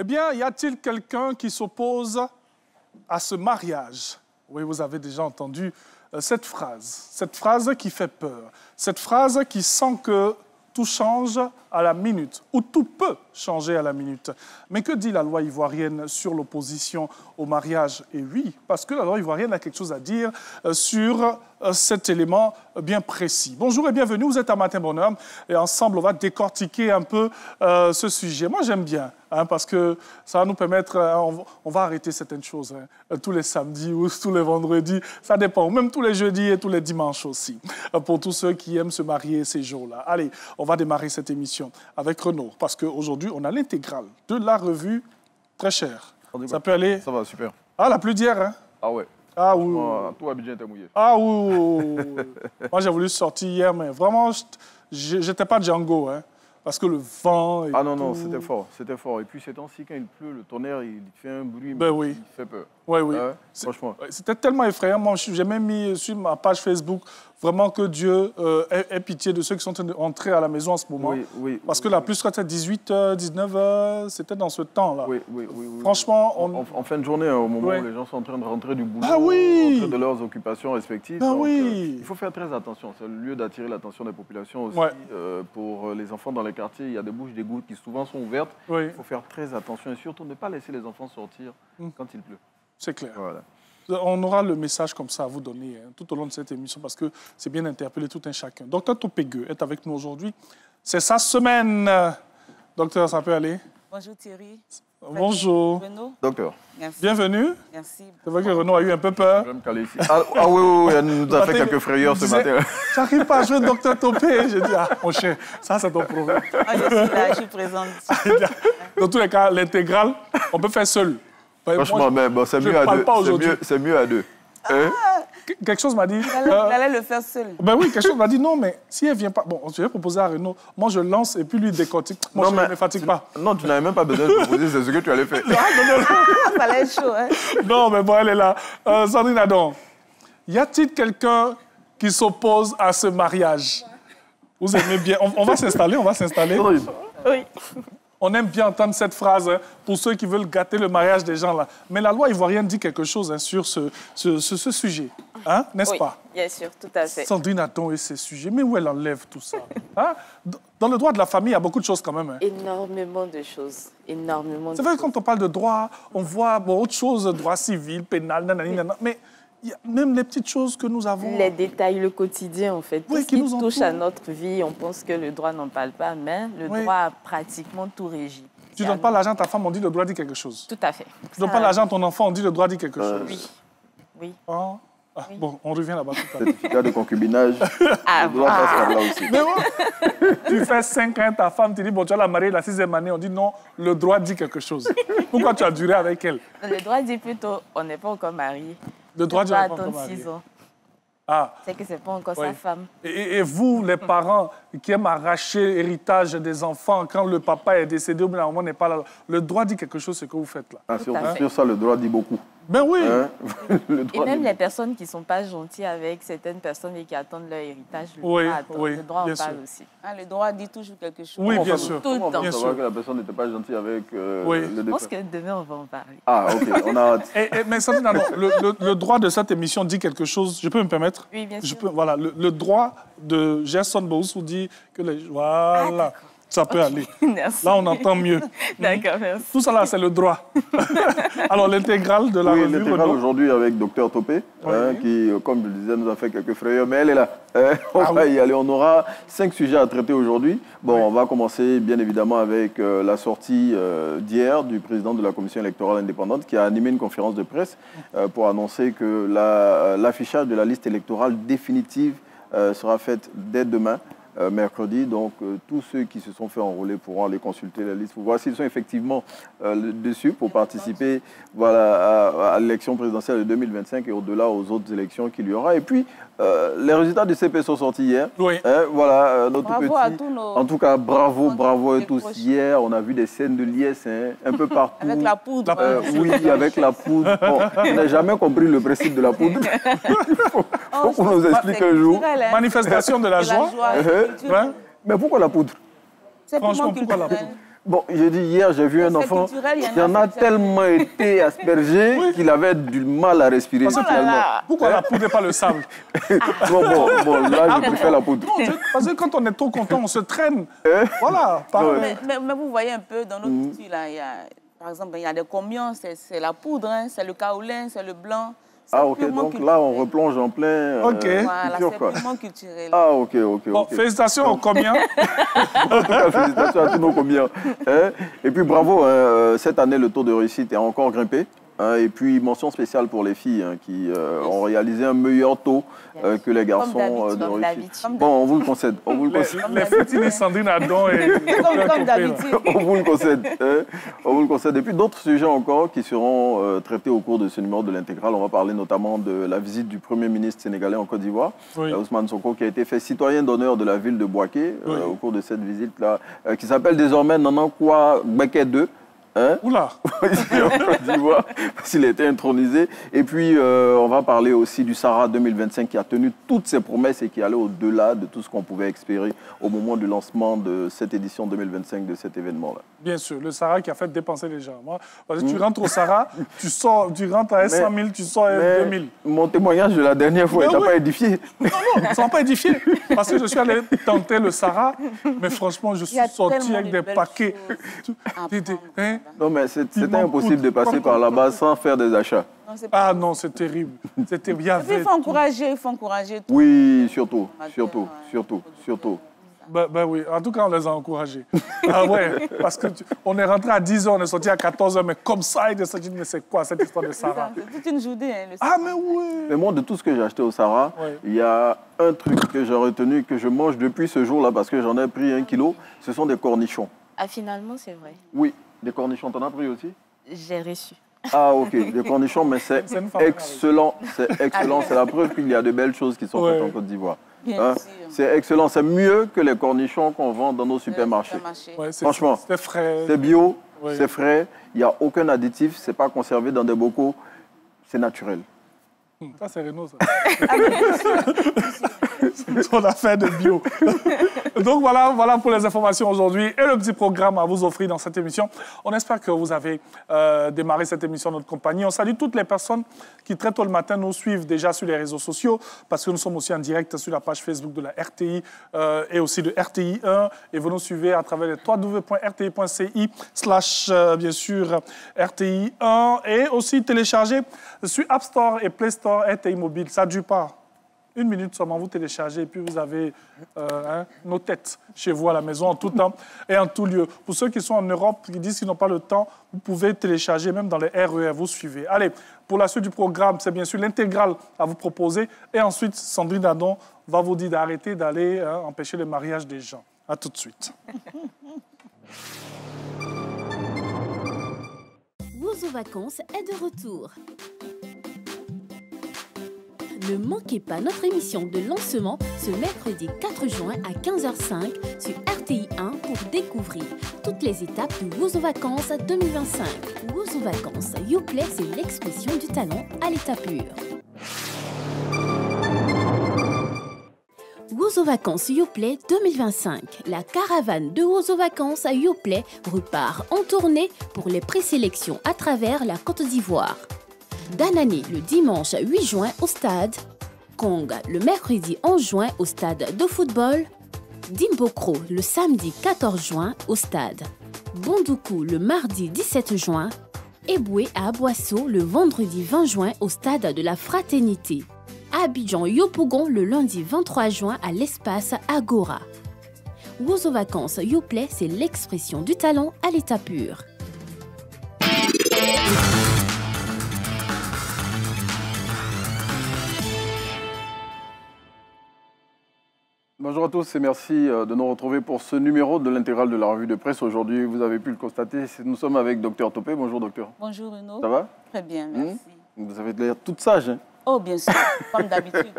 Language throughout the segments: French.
bien, y a-t-il quelqu'un qui s'oppose à ce mariage? Oui, vous avez déjà entendu cette phrase qui fait peur, cette phrase qui sent que tout change à la minute, ou tout peut changer à la minute. Mais que dit la loi ivoirienne sur l'opposition au mariage? Et oui, parce que la loi ivoirienne a quelque chose à dire sur cet élément bien précis. Bonjour et bienvenue, vous êtes à Matin Bonheur, et ensemble, on va décortiquer un peu ce sujet. Moi, j'aime bien, parce que ça va nous permettre, on va arrêter certaines choses, tous les samedis ou tous les vendredis, ça dépend, ou même tous les jeudis et tous les dimanches aussi, pour tous ceux qui aiment se marier ces jours-là. Allez, on va démarrer cette émission avec Renaud, parce qu'aujourd'hui, on a l'intégrale de la revue Très Cher. Ça peut aller? Ça va, super. Ah, la plus d'hier, hein? Ah ouais. Ah oui. Tout Abidjan était mouillé. Ah oui. Moi, j'ai voulu sortir hier, mais vraiment, j'étais pas Django, hein, parce que le vent et non, c'était fort, c'était fort. Et puis, ces temps-ci, quand il pleut, le tonnerre, il fait un bruit, ben oui. Il fait peur. Oui. Franchement. C'était tellement effrayant. Moi, j'ai même mis sur ma page Facebook vraiment que Dieu ait pitié de ceux qui sont en train d'entrer à la maison en ce moment. Oui. Parce que la pluie serait à 18h, 19h, c'était dans ce temps-là. Oui. Franchement, en fin de journée, au moment où les gens sont en train de rentrer du boulot, rentrer de leurs occupations respectives. Donc, il faut faire très attention. C'est le lieu d'attirer l'attention des populations aussi. Pour les enfants dans les quartiers, il y a des bouches d'égout qui souvent sont ouvertes. Il faut faire très attention et surtout ne pas laisser les enfants sortir quand il pleut. C'est clair. Voilà. On aura le message comme ça à vous donner tout au long de cette émission parce que c'est bien interpellé tout un chacun. Docteur Topégueux est avec nous aujourd'hui. C'est sa semaine. Docteur, ça peut aller? Bonjour Thierry. Bonjour. Renaud. Docteur. Merci. Bienvenue. Merci. C'est vrai que Renaud a eu un peu peur. Je vais me caler ici. Oui, elle nous a fait quelques frayeurs ce matin. J'arrive pas à jouer Docteur Topé. J'ai dit, mon cher, ça c'est ton problème. Je suis là, je suis présente. Dans tous les cas, l'intégrale, on peut faire seul. Franchement, c'est mieux à deux. C'est mieux à deux. Quelque chose m'a dit... Elle allait le faire seul. Ben oui, quelque chose m'a dit, non, mais si elle ne vient pas... Bon, je vais proposer à Renaud. Moi, je lance et puis lui, il décortique. Moi, je ne me fatigue pas. Non, tu n'avais même pas besoin de proposer, c'est ce que tu allais faire. Ça allait être chaud, hein? Non, mais bon, elle est là. Sandrine Adon, y a-t-il quelqu'un qui s'oppose à ce mariage? Vous aimez bien... On va s'installer, Oui. On aime bien entendre cette phrase pour ceux qui veulent gâter le mariage des gens là. Mais la loi ivoirienne dit quelque chose sur ce sujet, n'est-ce pas? Oui, bien sûr, tout à fait. Sandrine Adon et ces sujets, mais où elle enlève tout ça? Dans le droit de la famille, il y a beaucoup de choses quand même. Énormément de choses. C'est vrai que quand on parle de droit, on voit autre chose, droit civil, pénal, mais il y a même les petites choses que nous avons. Les détails, le quotidien, en fait. Tout ce qui touche à notre vie, on pense que le droit n'en parle pas, mais le droit a pratiquement tout régi. Tu ne donnes pas l'argent à ta femme, on dit le droit dit quelque chose. Tout à fait. Tu ne donnes pas l'argent à ton enfant, on dit le droit dit quelque chose. Oui. Bon, on revient là-bas tout à l'heure. Certificat de concubinage, le droit passe par là aussi. Mais tu fais 5 ans, ta femme, tu dis, bon, tu vas la marier la 6e année, on dit non, le droit dit quelque chose. Pourquoi tu as duré avec elle? Le droit dit plutôt, on n'est pas encore mariés. Le droit dit on va attendre 6 ans. C'est que ce n'est pas encore sa femme. Et vous, les parents qui aiment arracher l'héritage des enfants quand le papa est décédé ou bien la maman n'est pas là, le droit dit quelque chose, ce que vous faites là. Sur ça, le droit dit beaucoup. Ben oui. Et même les personnes qui ne sont pas gentilles avec certaines personnes et qui attendent leur héritage, le droit en parle aussi. Le droit dit toujours quelque chose. Oui, bien sûr. Tout le temps. On savoir que la personne n'était pas gentille avec le défunt. Je pense que demain, on va en parler. Ok, on a hâte. Mais ça, le droit de cette émission dit quelque chose. Je peux me permettre? Oui, bien sûr. Voilà, le droit de Gerson Boussou dit que voilà. Ça peut aller. Merci. Là, on entend mieux. D'accord, merci. Tout ça, là, c'est le droit. Alors, l'intégrale de la revue... l'intégrale aujourd'hui avec Docteur Topé, qui, comme je le disais, nous a fait quelques frayeurs, mais elle est là. On va y aller. On aura 5 sujets à traiter aujourd'hui. Bon, on va commencer, bien évidemment, avec la sortie d'hier du président de la Commission électorale indépendante, qui a animé une conférence de presse pour annoncer que l'affichage de la liste électorale définitive sera fait dès demain. Mercredi, donc tous ceux qui se sont fait enrôler pourront aller consulter la liste pour voir s'ils sont effectivement dessus pour participer à l'élection présidentielle de 2025 et au-delà aux autres élections qu'il y aura. Et puis, les résultats du CP sont sortis hier. Notre bravo petit... à tous nos... En tout cas, bravo à tous. Hier, on a vu des scènes de liesse un peu partout. Avec la poudre. Oui, avec la poudre. Bon, on n'a jamais compris le principe de la poudre. Il faut qu'on nous explique un jour. Manifestation de la joie. Mais pourquoi la poudre? Franchement, pourquoi la poudre? Bon, j'ai dit hier, j'ai vu un enfant, il en a tellement été aspergé qu'il avait du mal à respirer. Pourquoi la poudre et pas le sable? Bon, là, je préfère la poudre. Non, parce que quand on est trop content, on se traîne. Voilà. Mais vous voyez un peu, dans notre culture, là, par exemple, il y a des comions, c'est la poudre, hein, c'est le kaolin, c'est le blanc. Ah, ok, donc culturel. Là, on replonge en plein voilà, c'est purement culturel. Ah, ok. Bon, félicitations aux comiens. En tout cas, félicitations à tous nos comiens. Et puis, bravo, cette année, le taux de réussite est encore grimpé. Et puis, mention spéciale pour les filles qui ont réalisé un meilleur taux que les garçons de réussite. Bon, on vous le concède. Les filles, Sandrine Adon et... Comme d'habitude. On vous le concède. On vous le concède. Et puis, d'autres sujets encore qui seront traités au cours de ce numéro de l'Intégrale. On va parler notamment de la visite du Premier ministre sénégalais en Côte d'Ivoire, Ousmane Sonko, qui a été fait citoyen d'honneur de la ville de Bouaké au cours de cette visite-là, qui s'appelle désormais Nanankwa Beke 2. Oula. Parce qu'il a été intronisé. Et puis, on va parler aussi du Sahara 2025 qui a tenu toutes ses promesses et qui allait au-delà de tout ce qu'on pouvait espérer au moment du lancement de cette édition 2025 de cet événement-là. Bien sûr, le Sahara qui a fait dépenser les gens. Moi, parce que tu rentres au Sahara, tu rentres à 100 000, tu sors à 2 000. Mon témoignage de la dernière fois, il t'a pas édifié. Non, ça ne m'a pas édifié. Parce que je suis allé tenter le Sahara, mais franchement, je suis sorti avec des paquets. Non, mais c'était impossible de passer par là-bas sans faire des achats. Ah non, c'est terrible. C'est terrible. Il faut encourager. Oui, surtout. Ben oui, en tout cas, on les a encouragés. Ah ouais, parce qu'on est rentré à 10h, on est sorti à 14h, mais comme ça, il est sorti, mais c'est quoi cette histoire de Sahara? C'est toute une journée, le Sahara. Ah, mais oui. Mais moi, de tout ce que j'ai acheté au Sahara, il y a un truc que j'ai retenu, que je mange depuis ce jour-là, parce que j'en ai pris 1 kilo, ce sont des cornichons. Ah, finalement, c'est vrai. Oui, des cornichons, t'en as pris aussi? J'ai reçu. Ah, ok, des cornichons, mais c'est excellent. C'est excellent. C'est la preuve qu'il y a de belles choses qui sont faites en Côte d'Ivoire. C'est excellent. C'est mieux que les cornichons qu'on vend dans nos supermarchés. Franchement, c'est frais. C'est bio, c'est frais. Il n'y a aucun additif. Ce n'est pas conservé dans des bocaux. C'est naturel. Ça, c'est Renault, ça. Son affaire de bio. Donc voilà pour les informations aujourd'hui et le petit programme à vous offrir dans cette émission. On espère que vous avez démarré cette émission en notre compagnie. On salue toutes les personnes qui très tôt le matin nous suivent déjà sur les réseaux sociaux parce que nous sommes aussi en direct sur la page Facebook de la RTI et aussi de RTI 1 et vous nous suivez à travers les www.rti.ci/ bien sûr RTI 1 et aussi télécharger sur App Store et Play Store RTI Mobile. Ça ne dure pas. 1 minute seulement, vous téléchargez et puis vous avez nos têtes chez vous à la maison en tout temps et en tout lieu. Pour ceux qui sont en Europe, qui disent qu'ils n'ont pas le temps, vous pouvez télécharger même dans les RER, vous suivez. Allez, pour la suite du programme, c'est bien sûr l'intégrale à vous proposer et ensuite, Sandrine Adon va vous dire d'arrêter d'aller empêcher le mariage des gens. À tout de suite. Wozo Vacances est de retour. Ne manquez pas notre émission de lancement ce mercredi 4 juin à 15h05 sur RTI 1 pour découvrir toutes les étapes de Wozo Vacances 2025. Wozo Vacances Youplay, c'est l'expression du talent à l'état pur. Wozo Vacances Youplay 2025. La caravane de Wozo Vacances à Youplay repart en tournée pour les présélections à travers la Côte d'Ivoire. Danani le dimanche 8 juin au stade, Kong le mercredi 11 juin au stade de football, Dimbokro le samedi 14 juin au stade, Bondoukou le mardi 17 juin, Eboué à Aboisseau le vendredi 20 juin au stade de la Fraternité, Abidjan Yopougon le lundi 23 juin à l'espace Agora. Wozo Vacances Youplay, c'est l'expression du talent à l'état pur. Bonjour à tous et merci de nous retrouver pour ce numéro de l'intégrale de la revue de presse. Aujourd'hui, vous avez pu le constater, nous sommes avec Dr Topé. Bonjour docteur. Bonjour Renaud. Ça va? Très bien, merci. Vous avez l'air toute sage, hein? Oh, bien sûr, comme d'habitude.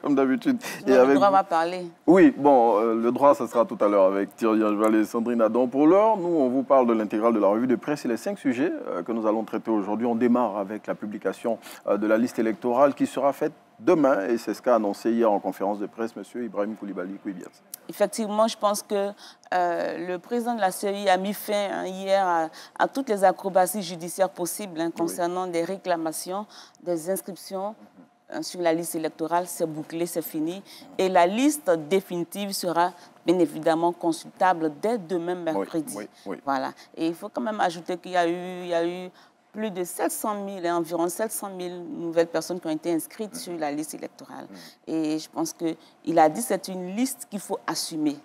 Comme d'habitude. Le droit va parler. Oui, bon, le droit, ça sera tout à l'heure avec Thierry Angeval et Sandrine Adon. Pour l'heure, nous, on vous parle de l'intégrale de la revue de presse et les 5 sujets que nous allons traiter aujourd'hui. On démarre avec la publication de la liste électorale qui sera faite demain, et c'est ce qu'a annoncé hier en conférence de presse M. Ibrahim Koulibaly Kouibias. Effectivement, je pense que le président de la CEI a mis fin hier à toutes les acrobaties judiciaires possibles concernant des réclamations, des inscriptions sur la liste électorale. C'est bouclé, c'est fini. Et la liste définitive sera bien évidemment consultable dès demain, mercredi. Voilà. Et il faut quand même ajouter qu'il y a eu plus de 700 000, environ 700 000 nouvelles personnes qui ont été inscrites sur la liste électorale. Et je pense qu'il a dit que c'est une liste qu'il faut assumer.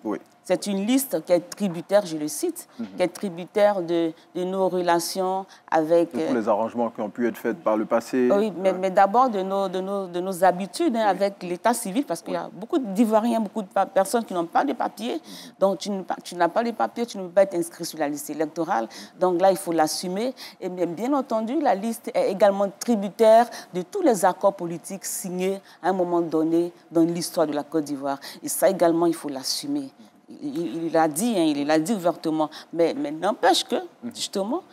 C'est une liste qui est tributaire, je le cite, qui est tributaire de nos relations avec... De tous les arrangements qui ont pu être faits par le passé. Oui, mais d'abord de nos habitudes avec l'état civil, parce qu'il y a beaucoup d'Ivoiriens, beaucoup de personnes qui n'ont pas de papiers. Donc, tu n'as pas de papiers, tu ne peux pas être inscrit sur la liste électorale. Donc là, il faut l'assumer. Et bien entendu, la liste est également tributaire de tous les accords politiques signés à un moment donné dans l'histoire de la Côte d'Ivoire. Et ça également, il faut l'assumer. Il l'a dit, il l'a dit ouvertement. Mais n'empêche que, justement,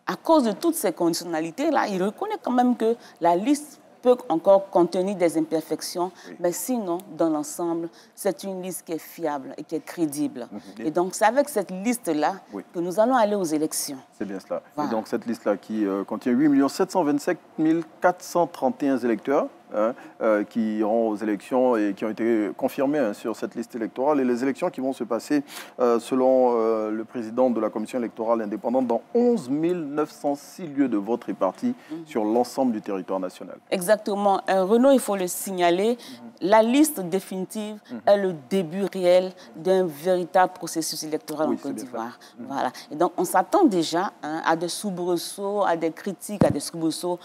à cause de toutes ces conditionnalités-là, il reconnaît quand même que la liste peut encore contenir des imperfections, mais sinon, dans l'ensemble, c'est une liste qui est fiable et qui est crédible. Et donc, c'est avec cette liste-là que nous allons aller aux élections. C'est bien cela. Voilà. Et donc, cette liste-là qui contient 8 727 431 électeurs, qui iront aux élections et qui ont été confirmés sur cette liste électorale. Et les élections qui vont se passer, selon le président de la commission électorale indépendante, dans 11 906 lieux de vote répartis sur l'ensemble du territoire national. Exactement. Renaud, il faut le signaler, la liste définitive est le début réel d'un véritable processus électoral en Côte d'Ivoire. Voilà. Et donc, on s'attend déjà à des soubresauts, à des critiques, à des soubresauts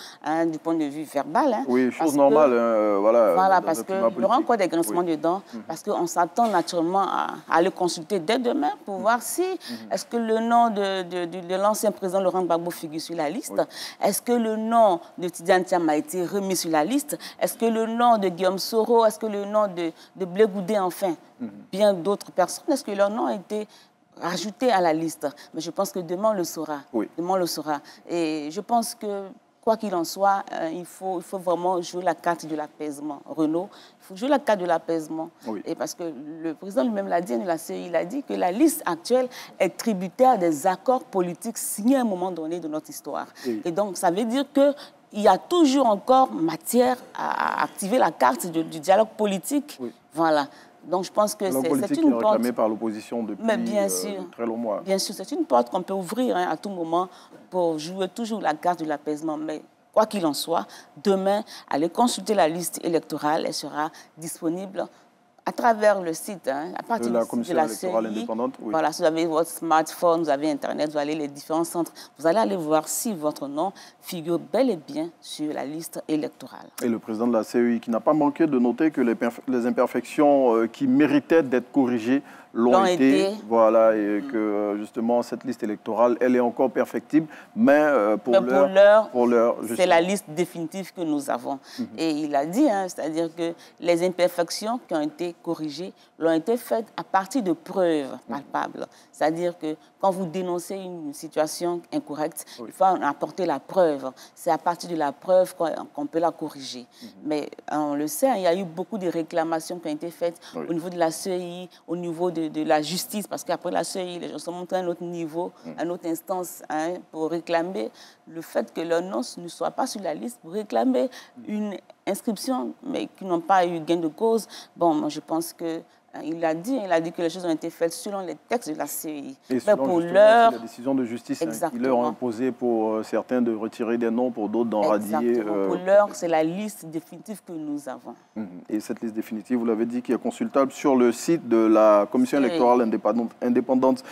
du point de vue verbal. Oui, chose normale. Voilà, parce qu'il y aura encore des grincements dedans, parce qu'on s'attend naturellement à le consulter dès demain pour voir si, est-ce que le nom de l'ancien président Laurent Gbagbo figure sur la liste, est-ce que le nom de Tidiane Thiam a été remis sur la liste, est-ce que le nom de Guillaume Soro, est-ce que le nom de Blé Goudé, enfin, bien d'autres personnes, est-ce que leur nom a été rajouté à la liste? Mais je pense que demain on le saura. Demain on le saura. Et je pense que quoi qu'il en soit, il faut vraiment jouer la carte de l'apaisement. Renaud, il faut jouer la carte de l'apaisement. Et parce que le président lui-même l'a dit, il a dit que la liste actuelle est tributaire des accords politiques signés à un moment donné de notre histoire. Et donc, ça veut dire qu'il y a toujours encore matière à activer la carte du dialogue politique. Voilà. Donc, je pense que c'est une porte réclamée par l'opposition depuis de très longs mois. Bien sûr, c'est une porte qu'on peut ouvrir à tout moment pour jouer toujours la carte de l'apaisement. Mais quoi qu'il en soit, demain, allez consulter la liste électorale. Elle sera disponible à travers le site, à partir de la commission électorale indépendante. Voilà, si vous avez votre smartphone, vous avez Internet, vous allez les différents centres, vous allez aller voir si votre nom figure bel et bien sur la liste électorale. Et le président de la CEI qui n'a pas manqué de noter que les imperfections qui méritaient d'être corrigées l'ont été. Voilà, et que justement cette liste électorale, elle est encore perfectible, mais pour l'heure, c'est la liste définitive que nous avons. Et il a dit, c'est-à-dire que les imperfections qui ont été corrigées l'ont été faites à partir de preuves palpables. C'est-à-dire que quand vous dénoncez une situation incorrecte, il faut en apporter la preuve. C'est à partir de la preuve qu'on peut la corriger. Mais on le sait, il y a eu beaucoup de réclamations qui ont été faites au niveau de la CEI, au niveau de la justice, parce qu'après la CEI, les gens sont montés à un autre niveau, à une autre instance, pour réclamer le fait que leur nom ne soit pas sur la liste, pour réclamer une inscription, mais qui n'ont pas eu gain de cause. Bon, moi, je pense que il a dit que les choses ont été faites selon les textes de la CEI. Et selon la décision de justice qui leur a imposé pour certains de retirer des noms, pour d'autres d'en radier. Pour l'heure, c'est la liste définitive que nous avons. Et cette liste définitive, vous l'avez dit, qui est consultable sur le site de la commission électorale indépendante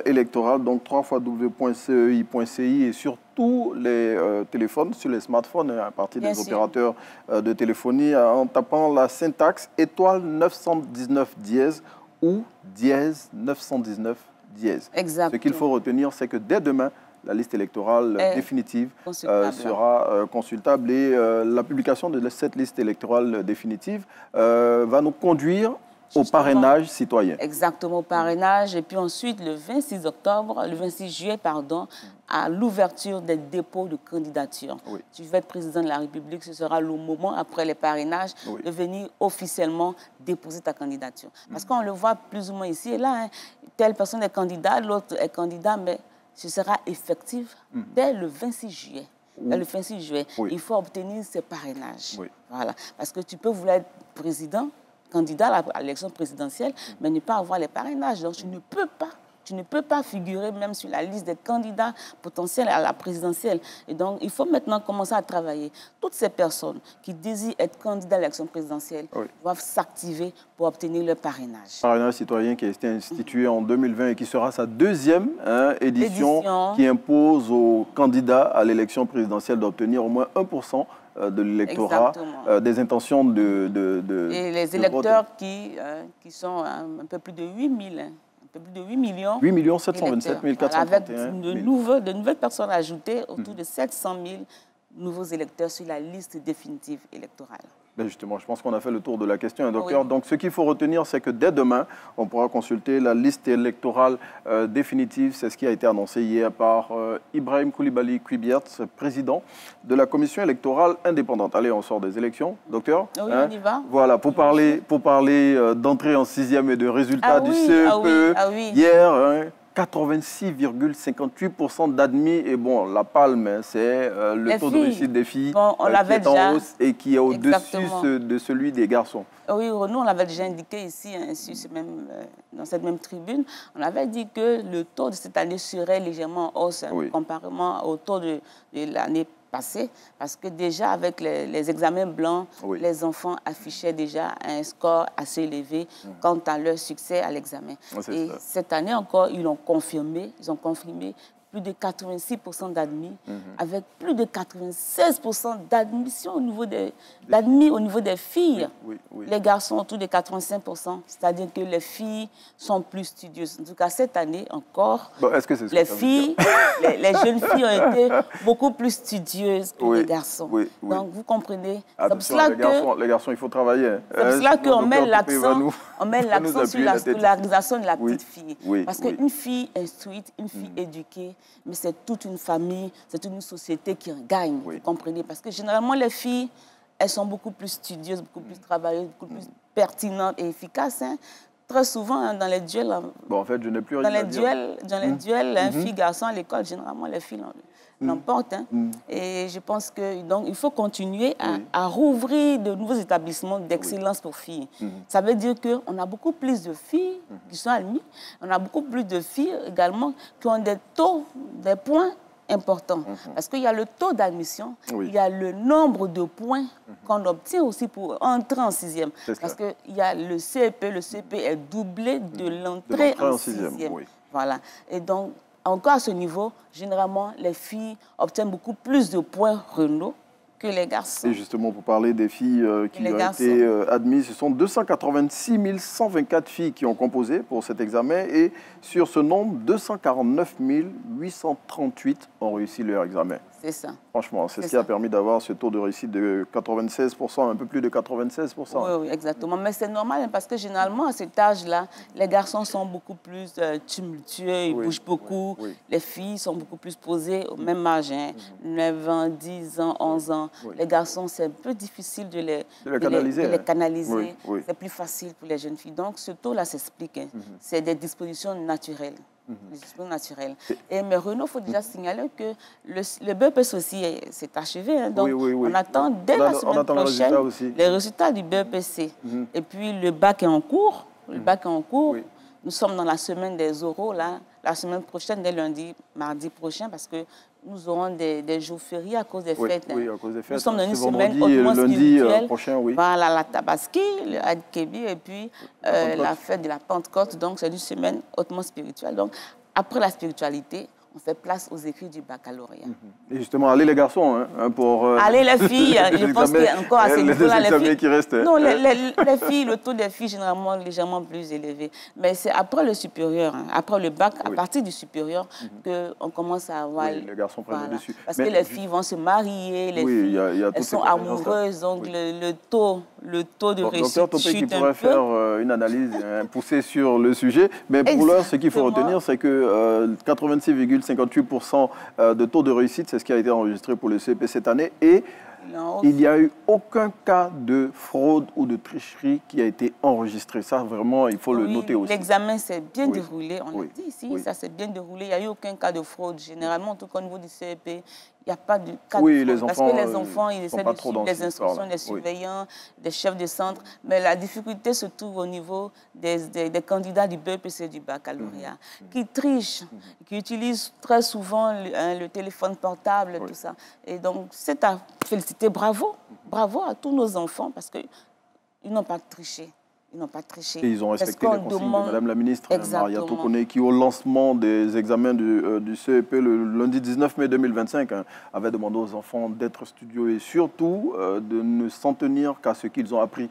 électorale, donc www.cei.ci et sur tous les téléphones, sur les smartphones, à partir des opérateurs de téléphonie, en tapant la syntaxe étoile 919 dièse ou dièse 919 dièse. Exactement. Ce qu'il faut retenir, c'est que dès demain, la liste électorale définitive sera consultable et la publication de cette liste électorale définitive va nous conduire Au parrainage citoyen. Exactement, au parrainage. Et puis ensuite, le 26 juillet, pardon, à l'ouverture des dépôts de candidature. Oui. Tu veux être président de la République, ce sera le moment, après les parrainages, de venir officiellement déposer ta candidature. Parce qu'on le voit plus ou moins ici et là, hein, telle personne est candidat, l'autre est candidat, mais ce sera effectif dès le 26 juillet. Le 26 juillet, il faut obtenir ces parrainages. Oui. Voilà. Parce que tu peux vouloir être président, candidat à l'élection présidentielle, mais ne pas avoir les parrainages. Donc, tu ne peux pas figurer même sur la liste des candidats potentiels à la présidentielle. Et donc, il faut maintenant commencer à travailler. Toutes ces personnes qui désirent être candidats à l'élection présidentielle doivent s'activer pour obtenir le parrainage. Parrainage citoyen qui a été institué en 2020 et qui sera sa deuxième édition qui impose aux candidats à l'élection présidentielle d'obtenir au moins 1% de l'électorat, des intentions de et les électeurs qui sont un peu plus de 8 000, un peu plus de 8 millions 727 431. Avec de nouvelles personnes ajoutées, autour de 700 000 nouveaux électeurs sur la liste définitive électorale. Ben justement, je pense qu'on a fait le tour de la question, docteur. Oui. Donc, ce qu'il faut retenir, c'est que dès demain, on pourra consulter la liste électorale définitive. C'est ce qui a été annoncé hier par Ibrahim Koulibaly Kuibiart, président de la commission électorale indépendante. Allez, on sort des élections, docteur. Oui, on y va. Voilà, pour parler d'entrée en 6e et de résultats du CEPE, hier... 86,58% d'admis. Et bon, la palme, c'est le taux de réussite des filles qui est en hausse et qui est au-dessus de celui des garçons. Oui, nous, on l'avait déjà indiqué ici, dans cette même tribune. On avait dit que le taux de cette année serait légèrement en hausse comparément au taux de l'année passée, parce que déjà avec les examens blancs, les enfants affichaient déjà un score assez élevé quant à leur succès à l'examen. Et cette année encore, ils ont confirmé plus de 86% d'admis, avec plus de 96% d'admission au niveau des filles. Les garçons, autour de 85%. C'est-à-dire que les filles sont plus studieuses. En tout cas, cette année encore, les jeunes filles ont été beaucoup plus studieuses que les garçons. Donc, vous comprenez. Les garçons, il faut travailler. C'est pour cela qu'on met l'accent sur la scolarisation de la petite fille. Parce qu'une fille instruite, une fille éduquée, mais c'est toute une famille, c'est toute une société qui en gagne, vous comprenez? Parce que généralement, les filles, elles sont beaucoup plus studieuses, beaucoup plus travailleuses, beaucoup plus pertinentes et efficaces. Hein. Très souvent, dans les duels... Bon, en fait, je n'ai plus rien à dire. Dans les duels, filles-garçons à l'école, généralement, les filles l'emportent. Hein. Et je pense que donc il faut continuer à rouvrir de nouveaux établissements d'excellence pour filles. Ça veut dire qu'on a beaucoup plus de filles qui sont admises, on a beaucoup plus de filles également qui ont des taux, des points importants. Parce qu'il y a le taux d'admission, il y a le nombre de points qu'on obtient aussi pour entrer en 6e. Parce qu'il y a le CEP est doublé de l'entrée en 6e. Voilà. Et donc, encore à ce niveau, généralement, les filles obtiennent beaucoup plus de points Renault que les garçons. Et justement, pour parler des filles qui ont été admises, ce sont 286 124 filles qui ont composé pour cet examen. Et sur ce nombre, 249 838 ont réussi leur examen. C'est ça. Franchement, c'est ce qui a permis d'avoir ce taux de réussite de 96%, un peu plus de 96%. Oui, exactement. Mais c'est normal parce que généralement, à cet âge-là, les garçons sont beaucoup plus tumultueux, ils bougent beaucoup. Les filles sont beaucoup plus posées au même âge, 9 ans, 10 ans, 11 ans. Les garçons, c'est un peu difficile de les canaliser. C'est plus facile pour les jeunes filles. Donc, ce taux-là s'explique. C'est des dispositions naturelles. Mais Renaud, il faut déjà signaler que le BEPS aussi s'est achevé. Hein, donc, on attend dès la semaine prochaine les résultats du BEPC. Et puis, le bac est en cours. Nous sommes dans la semaine des oraux, là, la semaine prochaine, dès lundi, mardi prochain, parce que nous aurons des jours fériés à cause des fêtes. Oui, à cause des fêtes. Nous sommes dans une semaine hautement spirituelle. Prochain, Voilà, la Tabaski, le Ad-Kébi, et puis la fête de la Pentecôte. Donc, c'est une semaine hautement spirituelle. Donc, après la spiritualité, on fait place aux écrits du baccalauréat. Et justement, allez les garçons, pour... allez les filles, je pense qu'encore à ce niveau-là, les filles... qui restent. Non, les filles, le taux des filles, généralement, légèrement plus élevé. Mais c'est après le supérieur, après le bac, à partir du supérieur, qu'on commence à avoir... les garçons prennent le dessus. Parce que les filles vont se marier, les filles, elles sont amoureuses, donc le le taux de réussite Docteur Topé qui pourrait faire une analyse poussée sur le sujet, mais pour l'heure, ce qu'il faut retenir, c'est que 86,58% de taux de réussite, c'est ce qui a été enregistré pour le CEP cette année, et il n'y a eu aucun cas de fraude ou de tricherie qui a été enregistré. Ça, vraiment, il faut le noter aussi. L'examen s'est bien déroulé. On l'a dit ici, ça s'est bien déroulé. Il n'y a eu aucun cas de fraude. Généralement, en tout cas au niveau du CEP, il n'y a pas de cas de fraude. Parce que les enfants, ils essaient de suivre les instructions des surveillants, des chefs de centre. Mais la difficulté se trouve au niveau des candidats du BEPC du baccalauréat, qui trichent, qui utilisent très souvent le téléphone portable, tout ça. Et donc, c'est à féliciter. Bravo, bravo à tous nos enfants parce qu'ils n'ont pas triché. Ils n'ont pas triché. Et ils ont respecté les consignes de Madame la ministre Maria Tokone, qui, au lancement des examens du CEP le lundi 19 mai 2025, avait demandé aux enfants d'être studieux et surtout de ne s'en tenir qu'à ce qu'ils ont appris.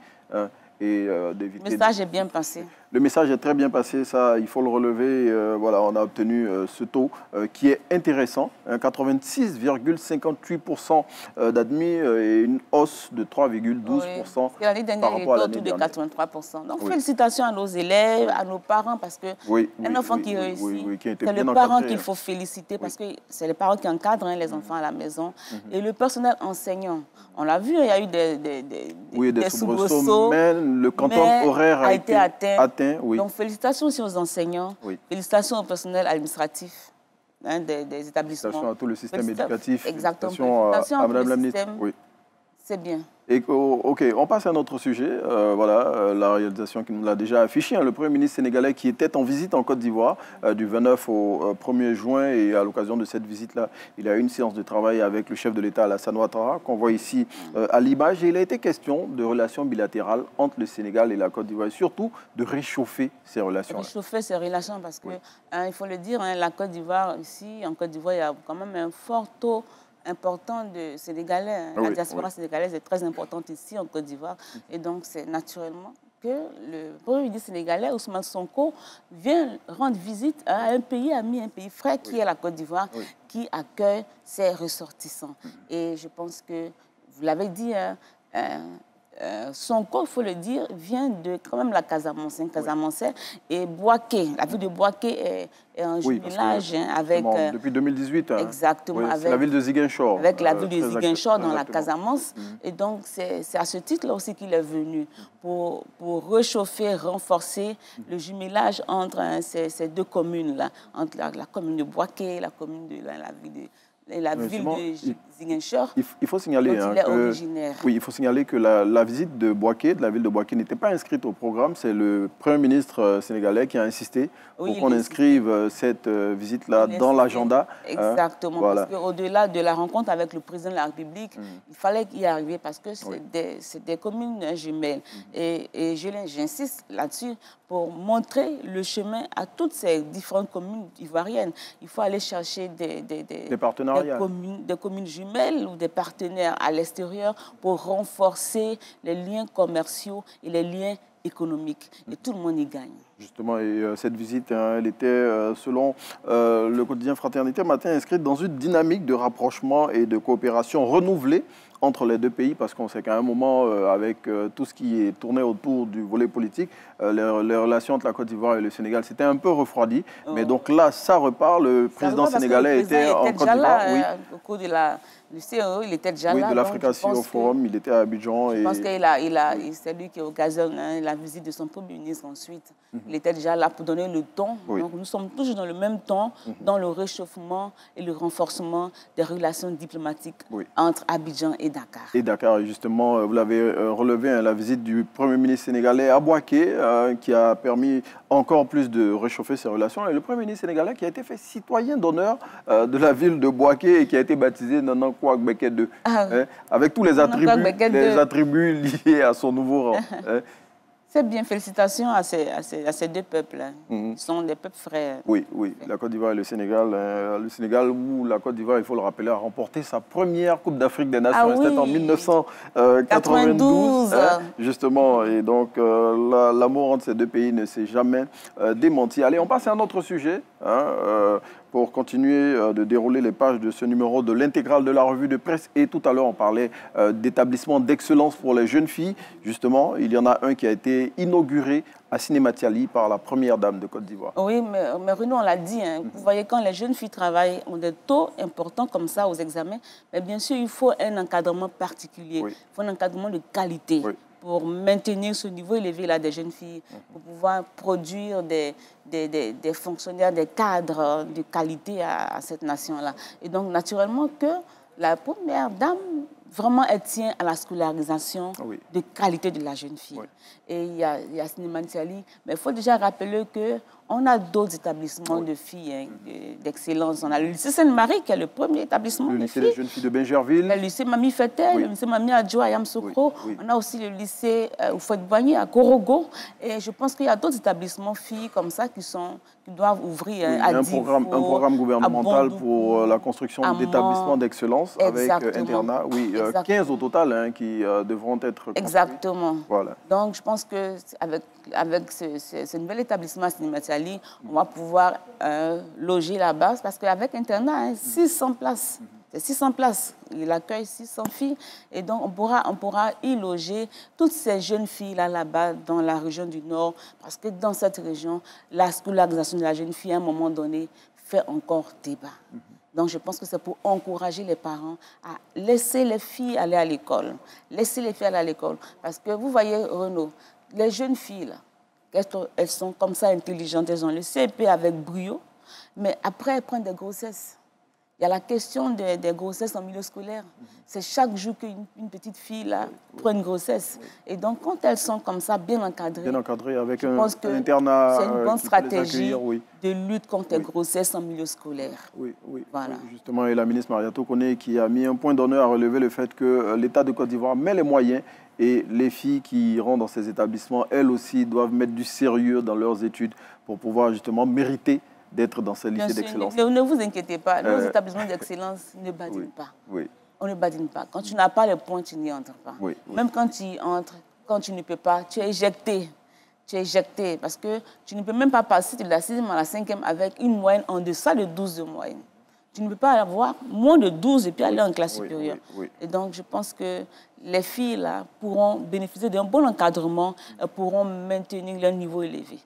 Et d'éviter. Le message est bien passé. Le message est très bien passé, ça, il faut le relever. Voilà, on a obtenu ce taux qui est intéressant, 86,58% d'admis et une hausse de 3,12%. L'année dernière, il était autour de 83%. Donc, félicitations à nos élèves, à nos parents, parce que un enfant qui réussit, c'est le parent qu'il faut féliciter, parce que c'est les parents qui encadrent les enfants à la maison. Et le personnel enseignant, on l'a vu, il y a eu des soubresauts, mais le quantum horaire a été atteint. Donc, félicitations aussi aux enseignants, félicitations au personnel administratif des établissements. Félicitations à tout le système éducatif. Exactement. Félicitations à Madame la ministre. C'est bien. Et, ok, on passe à un autre sujet. Voilà, la réalisation qui nous l'a déjà affichée. Le Premier ministre sénégalais qui était en visite en Côte d'Ivoire du 29 au 1er juin. Et à l'occasion de cette visite-là, il a eu une séance de travail avec le chef de l'État, Alassane Ouattara, qu'on voit ici à l'image. Et il a été question de relations bilatérales entre le Sénégal et la Côte d'Ivoire. Et surtout, de réchauffer ces relations. Réchauffer ces relations parce que, il faut le dire, la Côte d'Ivoire, ici, en Côte d'Ivoire, il y a quand même un fort taux important de Sénégalais. La diaspora sénégalaise est très importante ici en Côte d'Ivoire. Et donc, c'est naturellement que le Premier ministre sénégalais, Ousmane Sonko, vient rendre visite à un pays ami, un pays frère qui est la Côte d'Ivoire, qui accueille ses ressortissants. Et je pense que, vous l'avez dit, Sonko, il faut le dire, vient de quand même la Casamance, Casamançais, et Boaké, la ville de Boaké est un jumelage avec... depuis 2018, exactement, avec la ville de Ziguinchor. Avec la ville de Ziguinchor dans la Casamance. Et donc, c'est à ce titre-là aussi qu'il est venu, pour réchauffer, renforcer le jumelage entre ces deux communes-là, entre la commune de Boaké et la commune de la ville de Ziguinchor. Il faut signaler il faut signaler que la visite de Boaké, de la ville de Boaké, n'était pas inscrite au programme. C'est le Premier ministre sénégalais qui a insisté pour qu'on inscrive cette visite-là dans l'agenda. Exactement, parce qu'au-delà de la rencontre avec le président de la République, il fallait y arriver parce que c'est des communes jumelles. Et j'insiste là-dessus pour montrer le chemin à toutes ces différentes communes ivoiriennes. Il faut aller chercher des partenariats. Des communes jumelles ou des partenaires à l'extérieur pour renforcer les liens commerciaux et les liens économiques. Et tout le monde y gagne. Justement, et cette visite, elle était, selon le quotidien Fraternité Matin, inscrite dans une dynamique de rapprochement et de coopération renouvelée entre les deux pays, parce qu'on sait qu'à un moment, avec tout ce qui est tourné autour du volet politique, les relations entre la Côte d'Ivoire et le Sénégal s'étaient un peu refroidies. Mais donc là, ça repart. Le président sénégalais était en Côte d'Ivoire. Au cours du CEE, il était déjà là. Oui, de l'Africa CEO Forum, il était à Abidjan. Je pense que c'est lui qui occasionne la visite de son Premier ministre ensuite. Il était déjà là pour donner le ton. Donc nous sommes toujours dans le même ton, dans le réchauffement et le renforcement des relations diplomatiques entre Abidjan et Dakar. Et Dakar, justement, vous l'avez relevé, la visite du Premier ministre sénégalais à Boaké, qui a permis encore plus de réchauffer ces relations. Et le Premier ministre sénégalais qui a été fait citoyen d'honneur de la ville de Boaké et qui a été baptisé Nana Kwak Beke II, avec tous les attributs liés à son nouveau rang. C'est bien, félicitations à ces deux peuples. Ils sont des peuples frères. Oui, oui, la Côte d'Ivoire et le Sénégal. Le Sénégal, où la Côte d'Ivoire, il faut le rappeler, a remporté sa première Coupe d'Afrique des Nations. C'était en 1992, justement. Et donc, l'amour entre ces deux pays ne s'est jamais démenti. Allez, on passe à un autre sujet. Pour continuer de dérouler les pages de ce numéro de l'intégrale de la revue de presse. Et tout à l'heure, on parlait d'établissements d'excellence pour les jeunes filles. Justement, il y en a un qui a été inauguré à Cinématiali par la première dame de Côte d'Ivoire. Oui, mais Renaud, on l'a dit. Vous voyez, quand les jeunes filles travaillent, ont des taux importants comme ça aux examens, mais bien sûr, il faut un encadrement particulier. Il faut un encadrement de qualité. Pour maintenir ce niveau élevé là, des jeunes filles, pour pouvoir produire des fonctionnaires, des cadres de qualité à cette nation-là. Et donc, naturellement, que la première dame, vraiment, elle tient à la scolarisation de qualité de la jeune fille. Et il y a Cinématiali, mais il faut déjà rappeler qu'on a d'autres établissements de filles d'excellence. On a le lycée Sainte-Marie, qui est le premier établissement de filles. Le lycée des jeunes filles de Benjerville. Le lycée Mami Fetel, le lycée Mami Adjoa à Yamsokro. On a aussi le lycée Oufouette-Boigny à Korogo. Et je pense qu'il y a d'autres établissements filles comme ça qui doivent ouvrir à Divo, un programme gouvernemental pour la construction d'établissements d'excellence avec internat. Oui, 15 au total qui devront être construits. Exactement. Voilà. Donc, je pense qu'avec ce nouvel établissement à Cinématiali, on va pouvoir loger là-bas, parce qu'avec internat, 600 places. C'est 600 places. Il accueille 600 filles. Et donc, on pourra y loger toutes ces jeunes filles-là, là-bas, dans la région du Nord. Parce que dans cette région, la scolarisation de la jeune fille, à un moment donné, fait encore débat. Donc, je pense que c'est pour encourager les parents à laisser les filles aller à l'école. Laisser les filles aller à l'école. Parce que, vous voyez, Renaud, les jeunes filles, là, elles sont comme ça intelligentes. Elles ont le CP avec brio. Mais après, elles prennent des grossesses. Il y a la question des grossesses en milieu scolaire. C'est chaque jour qu'une petite fille là, prend une grossesse. Et donc, quand elles sont comme ça, bien encadrées, avec un internat, c'est une bonne stratégie de lutte contre les grossesses en milieu scolaire. Oui, voilà. Justement, et la ministre Mariatou Koné qui a mis un point d'honneur à relever le fait que l'État de Côte d'Ivoire met les moyens et les filles qui iront dans ces établissements, elles aussi, doivent mettre du sérieux dans leurs études pour pouvoir justement mériter d'être dans ces lycées d'excellence. Ne vous inquiétez pas, nos établissements d'excellence ne badinent pas. On ne badine pas. Quand tu n'as pas les points, tu n'y entres pas. Même quand tu y entres, quand tu ne peux pas, tu es éjecté. Tu es éjecté parce que tu ne peux même pas passer de la 6e à la 5e avec une moyenne en deçà de 12 de moyenne. Tu ne peux pas avoir moins de 12 et puis aller en classe supérieure. Et donc, je pense que les filles là, pourront bénéficier d'un bon encadrement et pourront maintenir leur niveau élevé.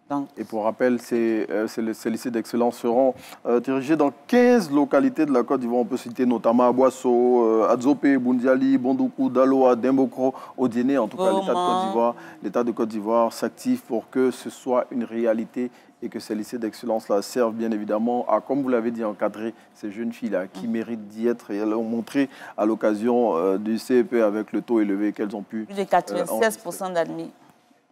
Donc, et pour rappel, ces lycées d'excellence seront dirigés dans 15 localités de la Côte d'Ivoire. On peut citer notamment Aboasso, Adzopé, Bundiali, Bondoukou, Daloa, Dembokro, Odiéné. En tout cas, l'État de Côte d'Ivoire s'active pour que ce soit une réalité et que ces lycées d'excellence-là servent bien évidemment à, comme vous l'avez dit, encadrer ces jeunes filles-là qui méritent d'y être. Et elles l'ont montré à l'occasion du CEP avec le taux élevé qu'elles ont pu... Plus de 96% d'admis.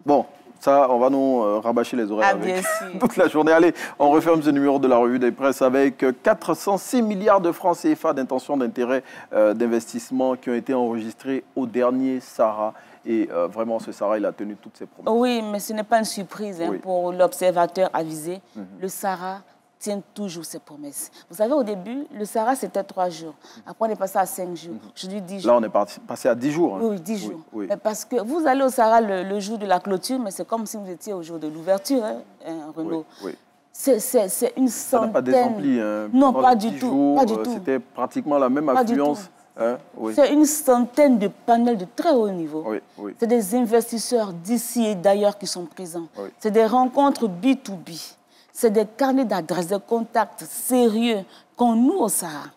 Bon, ça, on va nous rabâcher les oreilles avec toute la journée. Allez, on referme ce numéro de la revue des presses avec 406 milliards de francs CFA d'intention d'intérêt d'investissement qui ont été enregistrés au dernier Sahara. Et vraiment, ce Sahara, il a tenu toutes ses promesses. Oui, mais ce n'est pas une surprise pour l'observateur avisé. Le Sahara tient toujours ses promesses. Vous savez, au début, le Sahara, c'était 3 jours. Après, on est passé à 5 jours. Aujourd'hui, 10 jours. Là, on est passé à 10 jours. Oui, 10 jours. Mais parce que vous allez au Sahara le jour de la clôture, mais c'est comme si vous étiez au jour de l'ouverture, Renaud. C'est une centaine... Ça n'a pas désempli. Non, pas du tout. C'était pratiquement la même affluence. C'est une centaine de panels de très haut niveau. C'est des investisseurs d'ici et d'ailleurs qui sont présents. C'est des rencontres B2B. C'est des carnets d'adresses, des contacts sérieux qu'on noue au Sahara.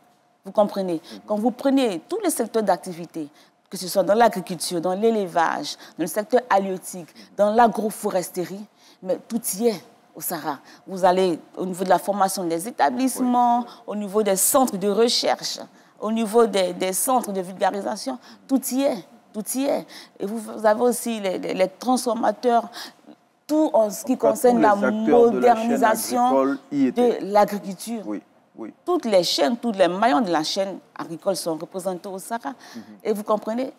Vous comprenez? Quand vous prenez tous les secteurs d'activité, que ce soit dans l'agriculture, dans l'élevage, dans le secteur halieutique, dans l'agroforesterie, mais tout y est au Sahara. Vous allez au niveau de la formation des établissements, au niveau des centres de recherche, au niveau des centres de vulgarisation, tout y est. Tout y est. Et vous avez aussi les transformateurs, tout en ce qui concerne la modernisation de l'agriculture. Toutes les chaînes, tous les maillons de la chaîne agricole sont représentés au Sahara. Et vous comprenez,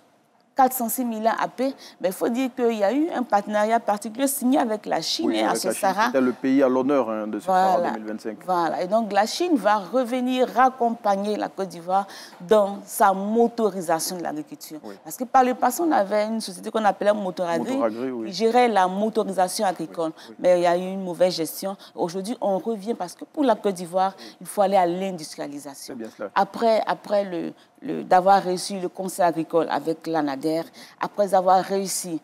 406 milliards AP, mais il faut dire qu'il y a eu un partenariat particulier signé avec la Chine oui, à ce Sahara. C'était le pays à l'honneur de ce Sahara 2025. Voilà, et donc la Chine va revenir accompagner la Côte d'Ivoire dans sa motorisation de l'agriculture. Oui. Parce que par le passé, on avait une société qu'on appelait Motoragri, qui gérait la motorisation agricole. Oui. Mais il y a eu une mauvaise gestion. Aujourd'hui, on revient parce que pour la Côte d'Ivoire, il faut aller à l'industrialisation. Après d'avoir réussi le conseil agricole avec l'ANADER, après avoir réussi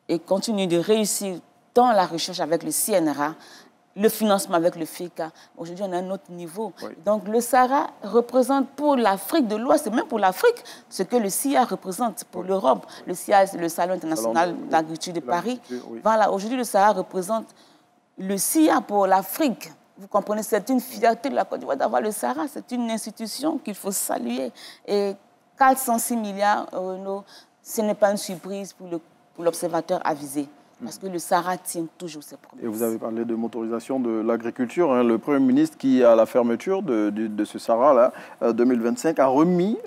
et continuer de réussir dans la recherche avec le CNRA, le financement avec le FICA, aujourd'hui on a un autre niveau. Oui. Donc le Sahara représente pour l'Afrique de l'Ouest, et même pour l'Afrique, ce que le SIA représente pour l'Europe. Le SIA, c'est le Salon international de l'agriculture de Paris. Oui. Voilà, aujourd'hui le Sahara représente le SIA pour l'Afrique. Vous comprenez, c'est une fierté de la Côte d'Ivoire d'avoir le Sahara. C'est une institution qu'il faut saluer. Et 406 milliards d'euros, ce n'est pas une surprise pour l'observateur avisé. Parce que le Sahara tient toujours ses promesses. Et vous avez parlé de motorisation de l'agriculture. Le Premier ministre qui, à la fermeture de ce Sahara 2025, a remis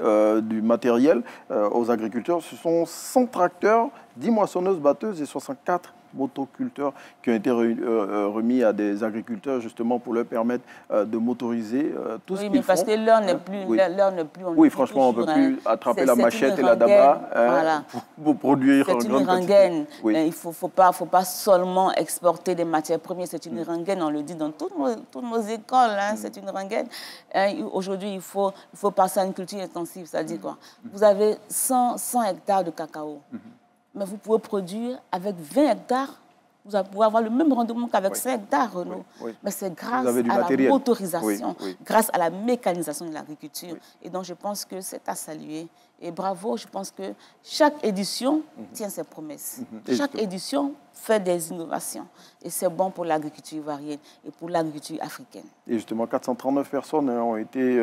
du matériel aux agriculteurs. Ce sont 100 tracteurs, 10 moissonneuses batteuses et 64 motoculteurs qui ont été remis à des agriculteurs justement pour leur permettre de motoriser tout ce qu'ils font. Oui, mais parce que l'heure n'est plus... Oui, franchement, on ne peut plus attraper la machette et la daba pour produire. C'est une rengaine. Oui. Il ne faut pas seulement exporter des matières premières. C'est une rengaine, on le dit dans toutes nos écoles. C'est une rengaine. Aujourd'hui, il faut passer à une culture intensive. C'est-à-dire quoi? Vous avez 100 hectares de cacao. Mais vous pouvez produire avec 20 hectares, vous pouvez avoir le même rendement qu'avec 5 hectares, Renaud. Mais c'est grâce à la motorisation, grâce à la mécanisation de l'agriculture. Et donc, je pense que c'est à saluer. Et bravo, je pense que chaque édition tient ses promesses. Chaque édition fait des innovations. Et c'est bon pour l'agriculture ivoirienne et pour l'agriculture africaine. Et justement, 439 personnes ont été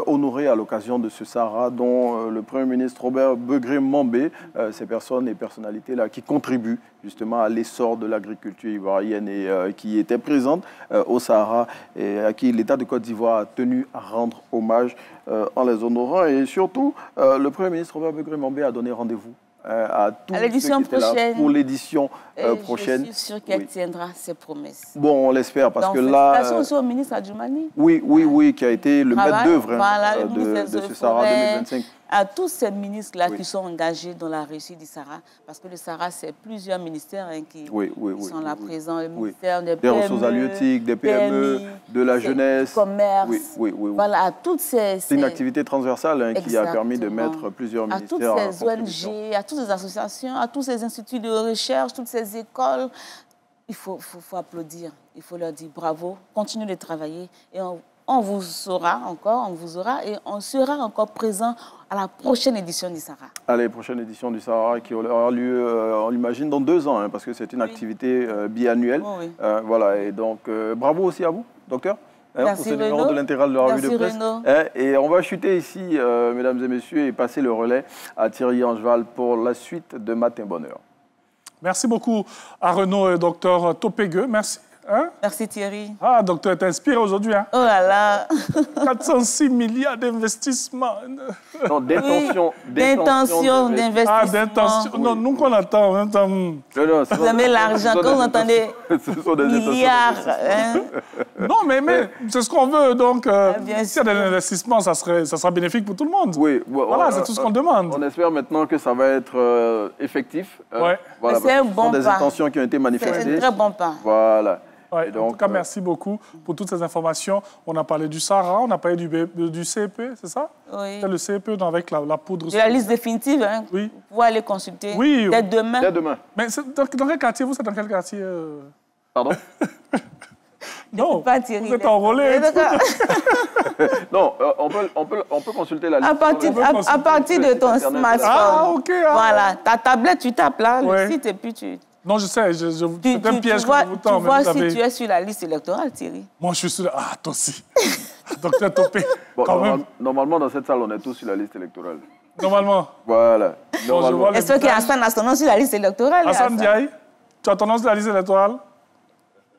honorées à l'occasion de ce Sahara, dont le Premier ministre Robert Begré-Mambé, ces personnes et personnalités-là qui contribuent justement à l'essor de l'agriculture ivoirienne et qui étaient présentes au Sahara et à qui l'État de Côte d'Ivoire a tenu à rendre hommage en les honorant. Et surtout, le Premier ministre Robert Begré-Mambé a donné rendez-vous à l'édition prochaine. Pour l'édition prochaine. Je suis sûre qu'elle tiendra ses promesses. Bon, on l'espère parce que là... Félicitations aussi au ministre Adjoumani. Oui, qui a été le maître d'œuvre de ce Sahara 2025. À tous ces ministres-là qui sont engagés dans la réussite du Sahara, parce que le Sahara, c'est plusieurs ministères qui sont là présents. Le ministère des PME, ressources halieutiques, des PME, de la jeunesse, du commerce. Voilà, à toutes ces... C'est une activité transversale qui a permis de mettre plusieurs ministères à toutes ces ONG, à toutes ces associations, à tous ces instituts de recherche, toutes ces écoles. Il faut applaudir, il faut leur dire bravo, continuez de travailler et on vous aura et on sera encore présent à la prochaine édition du Sahara. Allez, prochaine édition du Sahara qui aura lieu, on l'imagine, dans 2 ans, parce que c'est une activité biannuelle. Voilà, et donc bravo aussi à vous, docteur, pour ce numéro de l'intégrale de la revue de presse. Et on va chuter ici, mesdames et messieurs, et passer le relais à Thierry Angeval pour la suite de Matin Bonheur. Merci beaucoup à Renaud et docteur Topégueux. Merci. Merci Thierry. Ah, docteur, t'es inspiré aujourd'hui. Oh là là. 406 milliards d'investissements. Non, d'intention. D'intention, d'investissement. Ah, d'intention. Non, nous qu'on attend. Vous aimez l'argent, quand vous entendez milliards. Non, mais c'est ce qu'on veut. Donc, s'il y a des investissements, ça sera bénéfique pour tout le monde. Oui. Voilà, c'est tout ce qu'on demande. On espère maintenant que ça va être effectif. Voilà, c'est un bon pas. Ce sont des intentions qui ont été manifestées. C'est un très bon pas. Voilà. Ouais, donc, en tout cas, merci beaucoup pour toutes ces informations. On a parlé du Sahara, on a parlé du CEP, c'est ça? Oui. C'est le CEP avec la poudre. De la liste définitive, oui. Vous pouvez aller consulter dès demain. Dès demain. Mais dans quel quartier? Vous êtes dans quel quartier Pardon? Non, vous êtes enrôlé. Non, on peut consulter la liste. À partir de ton smartphone. Ah, OK. Voilà, ta tablette, tu tapes là, le site, et puis tu... Non, je sais, c'est un piège que je vous tends. Tu vois si tu es sur la liste électorale, Thierry. Moi, je suis sur la... Ah, toi aussi. Docteur Topé, normalement, dans cette salle, on est tous sur la liste électorale. Normalement. Voilà. Est-ce que Hassan a son nom sur la liste électorale? Hassan Diaye, tu as ton nom sur la liste électorale?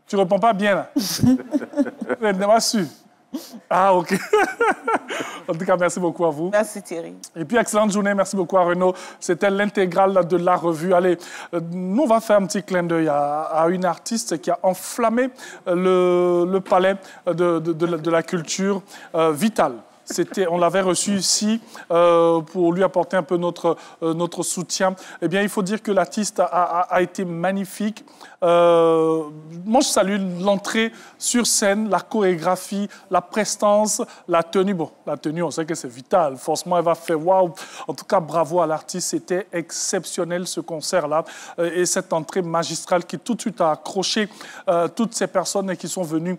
Tu ne réponds pas bien, là. Je n'ai pas su. Ah, OK. En tout cas, merci beaucoup à vous. Merci Thierry. Et puis, excellente journée. Merci beaucoup à Renaud. C'était l'intégrale de la revue. Allez, nous, on va faire un petit clin d'œil à une artiste qui a enflammé le palais de la culture, Vital. On l'avait reçu ici pour lui apporter un peu notre soutien. Eh bien, il faut dire que l'artiste a été magnifique. Moi, je salue l'entrée sur scène, la chorégraphie, la prestance, la tenue. Bon, la tenue, on sait que c'est Vital. Forcément, elle va faire waouh. En tout cas, bravo à l'artiste. C'était exceptionnel, ce concert-là. Et cette entrée magistrale qui tout de suite a accroché toutes ces personnes qui sont venues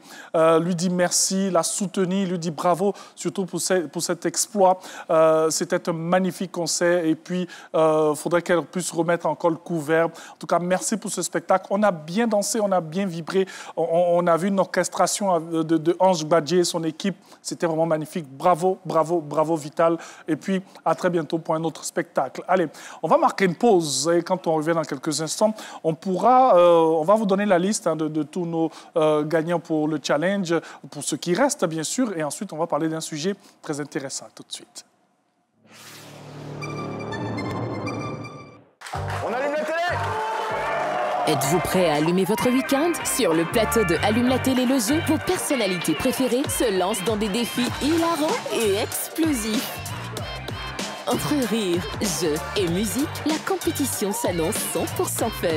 lui dire merci, la soutenir, lui dire bravo, surtout pour cet exploit. C'était un magnifique concert. Et puis, il faudrait qu'elle puisse remettre encore le couvert. En tout cas, merci pour ce spectacle. On a bien dansé, on a bien vibré. On a vu une orchestration de Ange Badje et son équipe. C'était vraiment magnifique. Bravo, bravo, bravo Vital. Et puis, à très bientôt pour un autre spectacle. Allez, on va marquer une pause. Et quand on revient dans quelques instants, on va vous donner la liste de tous nos gagnants pour le challenge, pour ceux qui restent, bien sûr. Et ensuite, on va parler d'un sujet très intéressant. Tout de suite. On allume la télé! Êtes-vous prêt à allumer votre week-end? Sur le plateau de Allume la télé, le jeu, vos personnalités préférées se lancent dans des défis hilarants et explosifs. Entre rire, jeux et musique, la compétition s'annonce 100% fun.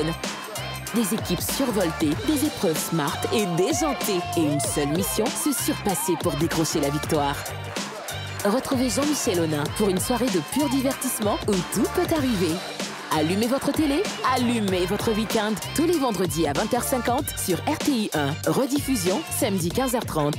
Des équipes survoltées, des épreuves smart et déjantées. Et une seule mission, se surpasser pour décrocher la victoire. Retrouvez Jean-Michel Aunin pour une soirée de pur divertissement où tout peut arriver. Allumez votre télé, allumez votre week-end. Tous les vendredis à 20h50 sur RTI 1. Rediffusion samedi 15h30.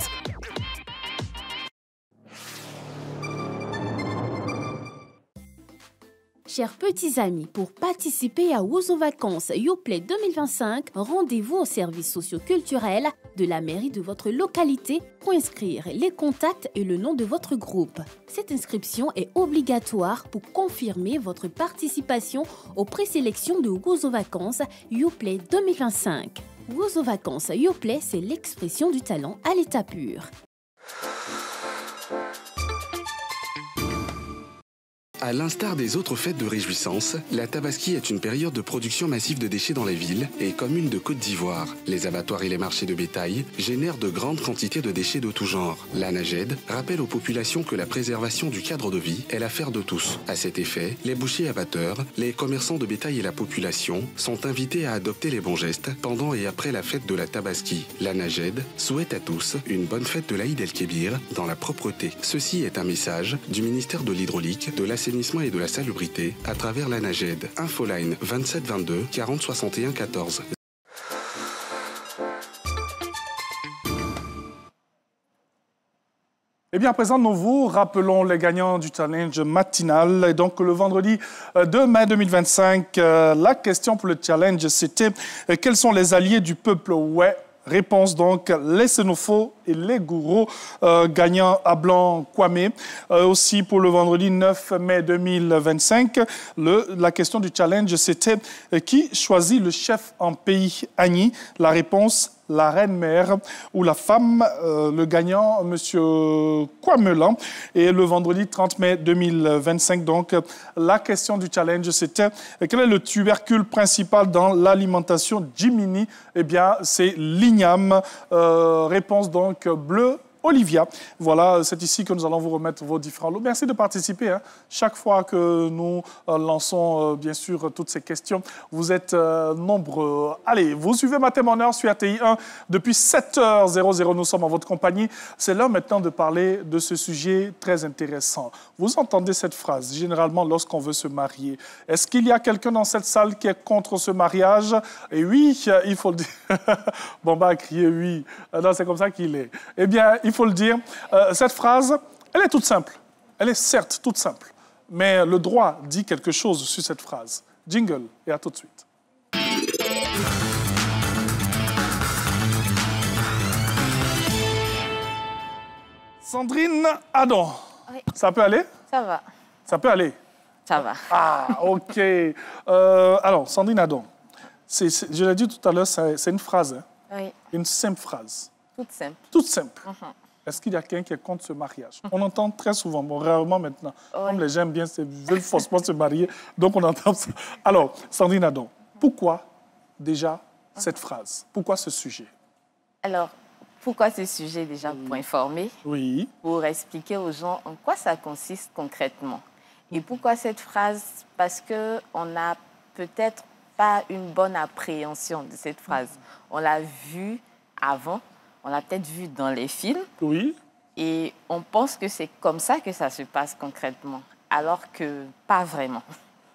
Chers petits amis, pour participer à Ouzo Vacances Yoplait 2025, rendez-vous au service socio-culturel de la mairie de votre localité pour inscrire les contacts et le nom de votre groupe. Cette inscription est obligatoire pour confirmer votre participation aux présélections de Ouzo Vacances Yoplait 2025. Ouzo Vacances Yoplait, c'est l'expression du talent à l'état pur. À l'instar des autres fêtes de réjouissance, la Tabaski est une période de production massive de déchets dans les villes et communes de Côte d'Ivoire. Les abattoirs et les marchés de bétail génèrent de grandes quantités de déchets de tout genre. La NAGED rappelle aux populations que la préservation du cadre de vie est l'affaire de tous. À cet effet, les bouchers abatteurs, les commerçants de bétail et la population sont invités à adopter les bons gestes pendant et après la fête de la Tabaski. La NAGED souhaite à tous une bonne fête de l'Aïd el-Kébir dans la propreté. Ceci est un message du ministère de l'Hydraulique, de l'Assainissement et de la Salubrité à travers la NAGED. Infoline 27 22 40 61 14. Eh bien, à présent, nous vous rappelons les gagnants du challenge matinal. Et donc, le vendredi 2 mai 2025, la question pour le challenge, c'était quels sont les alliés du peuple? Ouais. Réponse donc, les Sénoufos et les Gourous, gagnant à Blanc Kwame. Aussi pour le vendredi 9 mai 2025, la question du challenge, c'était qui choisit le chef en pays Agni? La réponse, la reine-mère ou la femme, le gagnant, M. Kwamelan. Et le vendredi 30 mai 2025, donc, la question du challenge, c'était quel est le tubercule principal dans l'alimentation Jiminy? Eh bien, c'est l'igname. Réponse donc bleue. Olivia, voilà, c'est ici que nous allons vous remettre vos différents lots. Merci de participer. Chaque fois que nous lançons, bien sûr, toutes ces questions, vous êtes nombreux. Allez, vous suivez Matin Bonheur sur RTI 1 depuis 7h00. Nous sommes en votre compagnie. C'est l'heure maintenant de parler de ce sujet très intéressant. Vous entendez cette phrase, généralement, lorsqu'on veut se marier. Est-ce qu'il y a quelqu'un dans cette salle qui est contre ce mariage? Et oui, il faut le dire. Bomba a crié oui. Non, c'est comme ça qu'il est. Eh bien, il faut le dire, cette phrase, elle est toute simple. Elle est certes toute simple, mais le droit dit quelque chose sur cette phrase. Jingle, et à tout de suite. Sandrine Adam. Oui. Ça peut aller? Ça va. Ça peut aller? Ça va. Ah, OK. Alors, Sandrine Adam, je l'ai dit tout à l'heure, c'est une phrase. Hein? Oui. Une simple phrase. Toute simple. Toute simple. est-ce qu'il y a quelqu'un qui est contre ce mariage? On entend très souvent, bon, rarement maintenant. Comme les gens aiment bien, veulent forcément se marier, donc on entend ça. Alors, Sandrine Adon, pourquoi déjà cette phrase? Pourquoi ce sujet? Alors, pourquoi ce sujet déjà? Pour informer, pour expliquer aux gens en quoi ça consiste concrètement. Et pourquoi cette phrase? Parce qu'on n'a peut-être pas une bonne appréhension de cette phrase. On l'a vue avant, on l'a peut-être vue dans les films. Oui. Et on pense que c'est comme ça que ça se passe concrètement, alors que pas vraiment.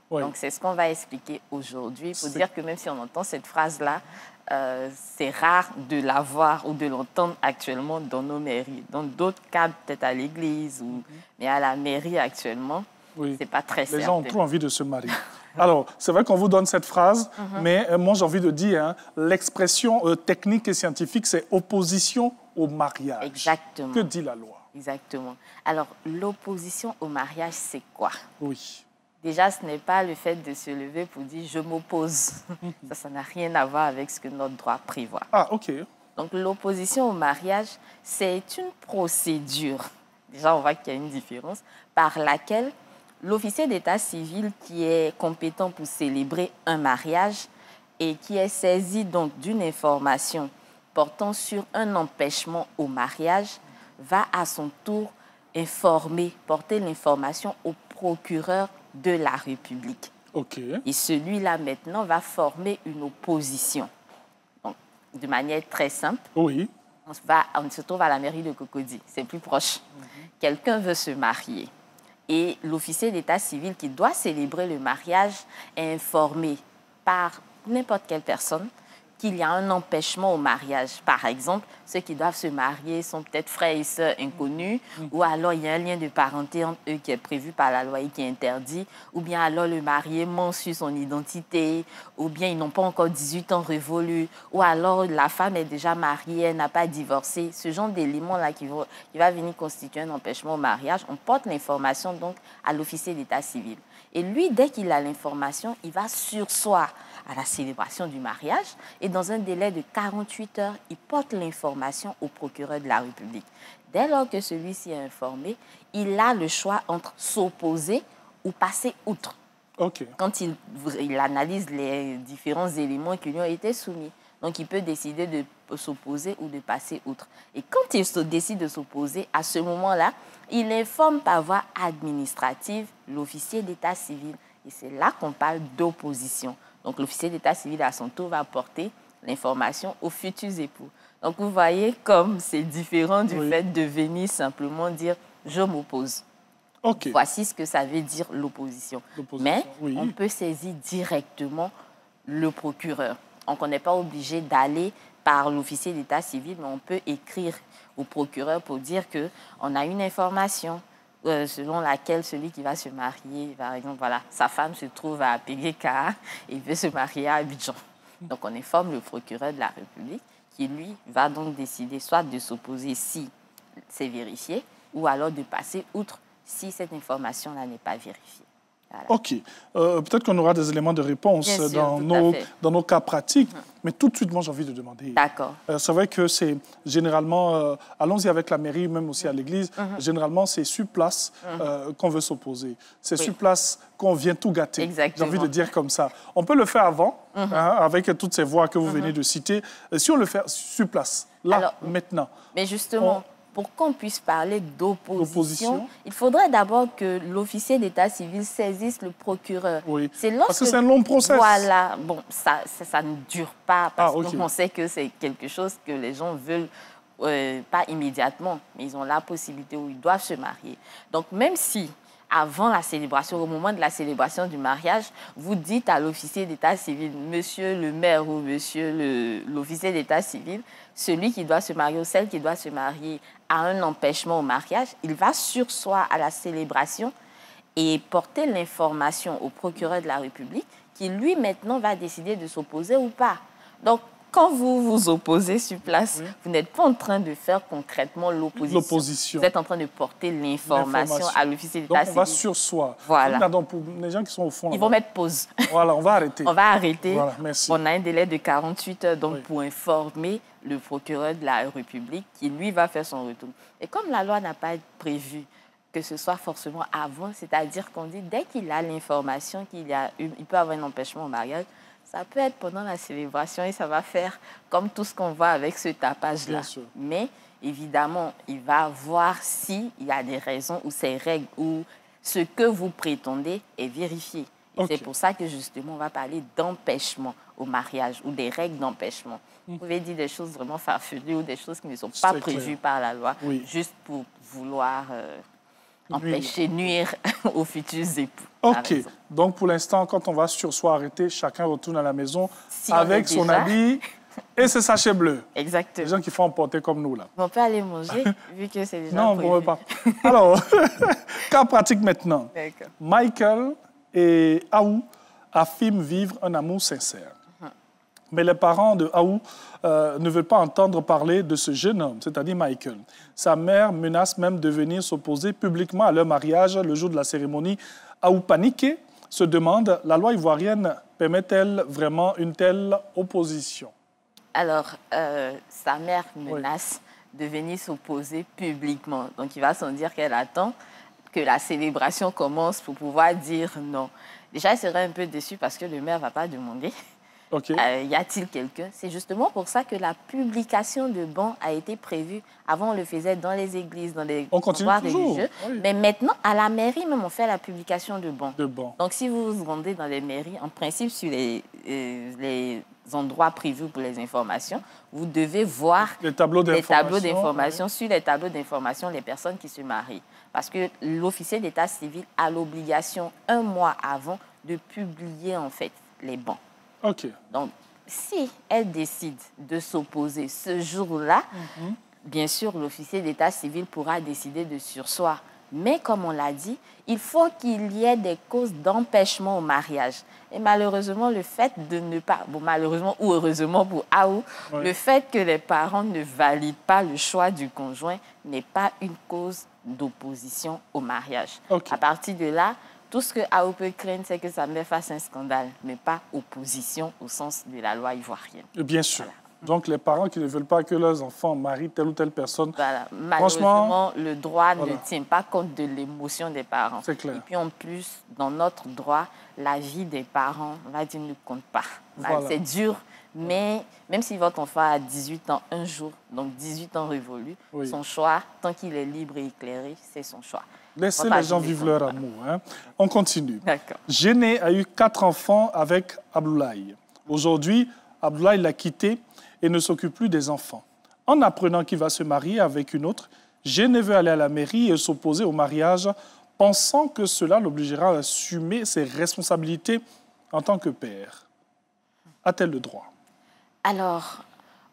Oui. Donc, c'est ce qu'on va expliquer aujourd'hui pour dire que même si on entend cette phrase-là, c'est rare de la voir ou de l'entendre actuellement dans nos mairies. Dans d'autres cas, peut-être à l'église, mais à la mairie actuellement, c'est pas très certain. Les gens ont trop envie de se marier. Alors, c'est vrai qu'on vous donne cette phrase, mais moi, j'ai envie de dire, l'expression technique et scientifique, c'est opposition au mariage. Exactement. Que dit la loi? Exactement. Alors, l'opposition au mariage, c'est quoi? Oui. Déjà, ce n'est pas le fait de se lever pour dire « je m'oppose ». Ça n'a rien à voir avec ce que notre droit prévoit. Ah, OK. Donc, l'opposition au mariage, c'est une procédure, déjà on voit qu'il y a une différence, par laquelle l'officier d'état civil qui est compétent pour célébrer un mariage et qui est saisi donc d'une information portant sur un empêchement au mariage va à son tour porter l'information au procureur de la République. Okay. Et celui-là maintenant va former une opposition. Donc, de manière très simple, oui. on se trouve à la mairie de Cocody, c'est plus proche. Quelqu'un veut se marier. Et l'officier d'état civil qui doit célébrer le mariage est informé par n'importe quelle personne qu'il y a un empêchement au mariage. Par exemple, ceux qui doivent se marier sont peut-être frères et sœurs inconnus, ou alors il y a un lien de parenté entre eux qui est prévu par la loi et qui est interdit, ou bien alors le marié ment sur son identité, ou bien ils n'ont pas encore 18 ans révolus, ou alors la femme est déjà mariée, elle n'a pas divorcé. Ce genre d'éléments-là qui va venir constituer un empêchement au mariage, on porte l'information donc à l'officier d'état civil. Et lui, dès qu'il a l'information, il va surseoir à la célébration du mariage et dans un délai de 48 heures, il porte l'information au procureur de la République. Dès lors que celui-ci est informé, il a le choix entre s'opposer ou passer outre. Okay. Quand il analyse les différents éléments qui lui ont été soumis. Donc, il peut décider de s'opposer ou de passer outre. Et quand il décide de s'opposer, à ce moment-là, il informe par voie administrative l'officier d'état civil. Et c'est là qu'on parle d'opposition. Donc, l'officier d'état civil, à son tour, va apporter l'information aux futurs époux. Donc, vous voyez comme c'est différent du fait de venir simplement dire « je m'oppose ». Okay. Voici ce que ça veut dire l'opposition. Mais on peut saisir directement le procureur. Donc, on n'est pas obligé d'aller par l'officier d'état civil, mais on peut écrire au procureur pour dire qu'on a une information selon laquelle celui qui va se marier, par exemple, voilà, sa femme se trouve à Péguéka et il veut se marier à Abidjan. Donc, on informe le procureur de la République qui, lui, va donc décider soit de s'opposer si c'est vérifié ou alors de passer outre si cette information-là n'est pas vérifiée. Voilà. OK. Peut-être qu'on aura des éléments de réponse dans nos cas pratiques, mais tout de suite, moi, j'ai envie de demander. D'accord. C'est vrai que c'est généralement, allons-y avec la mairie, même aussi à l'église, généralement, c'est sur place qu'on veut s'opposer. C'est sur place qu'on vient tout gâter. Exactement. J'ai envie de dire comme ça. On peut le faire avant, avec toutes ces voies que vous venez de citer. Si on le fait sur place, là, alors, maintenant. Mais justement... Pour qu'on puisse parler d'opposition, il faudrait d'abord que l'officier d'état civil saisisse le procureur. Oui, parce que c'est un long procès. Voilà, bon, ça ne dure pas, parce qu'on sait que c'est quelque chose que les gens veulent, pas immédiatement, mais ils ont la possibilité où ils doivent se marier. Donc, même si, avant la célébration, au moment de la célébration du mariage, vous dites à l'officier d'état civil, monsieur le maire ou monsieur l'officier d'état civil, celui qui doit se marier ou celle qui doit se marier a un empêchement au mariage, il va surseoir à la célébration et porter l'information au procureur de la République qui, lui, maintenant, va décider de s'opposer ou pas. Donc, quand vous vous opposez sur place, vous n'êtes pas en train de faire concrètement l'opposition. Vous êtes en train de porter l'information à l'officier d'état civil. Donc, on va sursoir. Voilà. Donc, pour les gens qui sont au fond... Ils vont mettre pause. Voilà, on va arrêter. On va arrêter. Voilà, merci. On a un délai de 48 heures donc, pour informer le procureur de la République qui, lui, va faire son retour. Et comme la loi n'a pas prévu que ce soit forcément avant, c'est-à-dire qu'on dit dès qu'il a l'information qu'il peut avoir un empêchement au mariage, ça peut être pendant la célébration et ça va faire comme tout ce qu'on voit avec ce tapage-là. Mais évidemment, il va voir s'il y a des raisons ou ces règles ou ce que vous prétendez est vérifié. C'est pour ça que justement, on va parler d'empêchement au mariage ou des règles d'empêchement. Vous pouvez dire des choses vraiment farfelues ou des choses qui ne sont pas prévues par la loi, juste pour vouloir empêcher, nuire aux futurs époux. OK. Donc, pour l'instant, quand on va sursoir arrêter, chacun retourne à la maison avec son habit et ses sachets bleus. Exactement. Les gens qui font emporter comme nous, là. On peut aller manger, vu que c'est déjà non, prévu. on ne peut pas. Alors, cas pratique maintenant. Michael et Aou affirment vivre un amour sincère. Mais les parents de Aou ne veulent pas entendre parler de ce jeune homme, c'est-à-dire Michael. Sa mère menace même de venir s'opposer publiquement à leur mariage le jour de la cérémonie. Aou paniqué se demande, la loi ivoirienne permet-elle vraiment une telle opposition? Alors, sa mère menace de venir s'opposer publiquement. Donc, il va sans dire qu'elle attend que la célébration commence pour pouvoir dire non. Déjà, elle serait un peu déçue parce que le maire ne va pas demander. Y a-t-il quelqu'un? C'est justement pour ça que la publication de bans a été prévue. Avant, on le faisait dans les églises, dans les endroits religieux. Mais maintenant, à la mairie, même, on fait la publication de bans. Donc, si vous vous rendez dans les mairies, en principe, sur les endroits prévus pour les informations, vous devez voir les tableaux d'information. Sur les tableaux d'information, les personnes qui se marient. Parce que l'officier d'état civil a l'obligation, un mois avant, de publier, en fait, les bans. Donc, si elle décide de s'opposer ce jour-là, bien sûr, l'officier d'état civil pourra décider de surseoir. Mais comme on l'a dit, il faut qu'il y ait des causes d'empêchement au mariage. Et malheureusement, le fait de ne pas... Bon, malheureusement ou heureusement pour Aou, le fait que les parents ne valident pas le choix du conjoint n'est pas une cause d'opposition au mariage. À partir de là, tout ce que Aou peut craindre, c'est que sa mère fasse un scandale, mais pas opposition au sens de la loi ivoirienne. Bien sûr. Voilà. Donc, les parents qui ne veulent pas que leurs enfants marient telle ou telle personne... Voilà. Malheureusement, le droit ne tient pas compte de l'émotion des parents. C'est clair. Et puis, en plus, dans notre droit, la vie des parents, on va dire, ne compte pas. C'est dur, mais même si votre enfant a 18 ans un jour, donc 18 ans révolus, son choix, tant qu'il est libre et éclairé, c'est son choix. Laissez les gens vivre leur amour. On continue. D'accord. Géné a eu 4 enfants avec Abdoulaye. Aujourd'hui, Abdoulaye l'a quitté et ne s'occupe plus des enfants. En apprenant qu'il va se marier avec une autre, Géné veut aller à la mairie et s'opposer au mariage, pensant que cela l'obligera à assumer ses responsabilités en tant que père. A-t-elle le droit? Alors,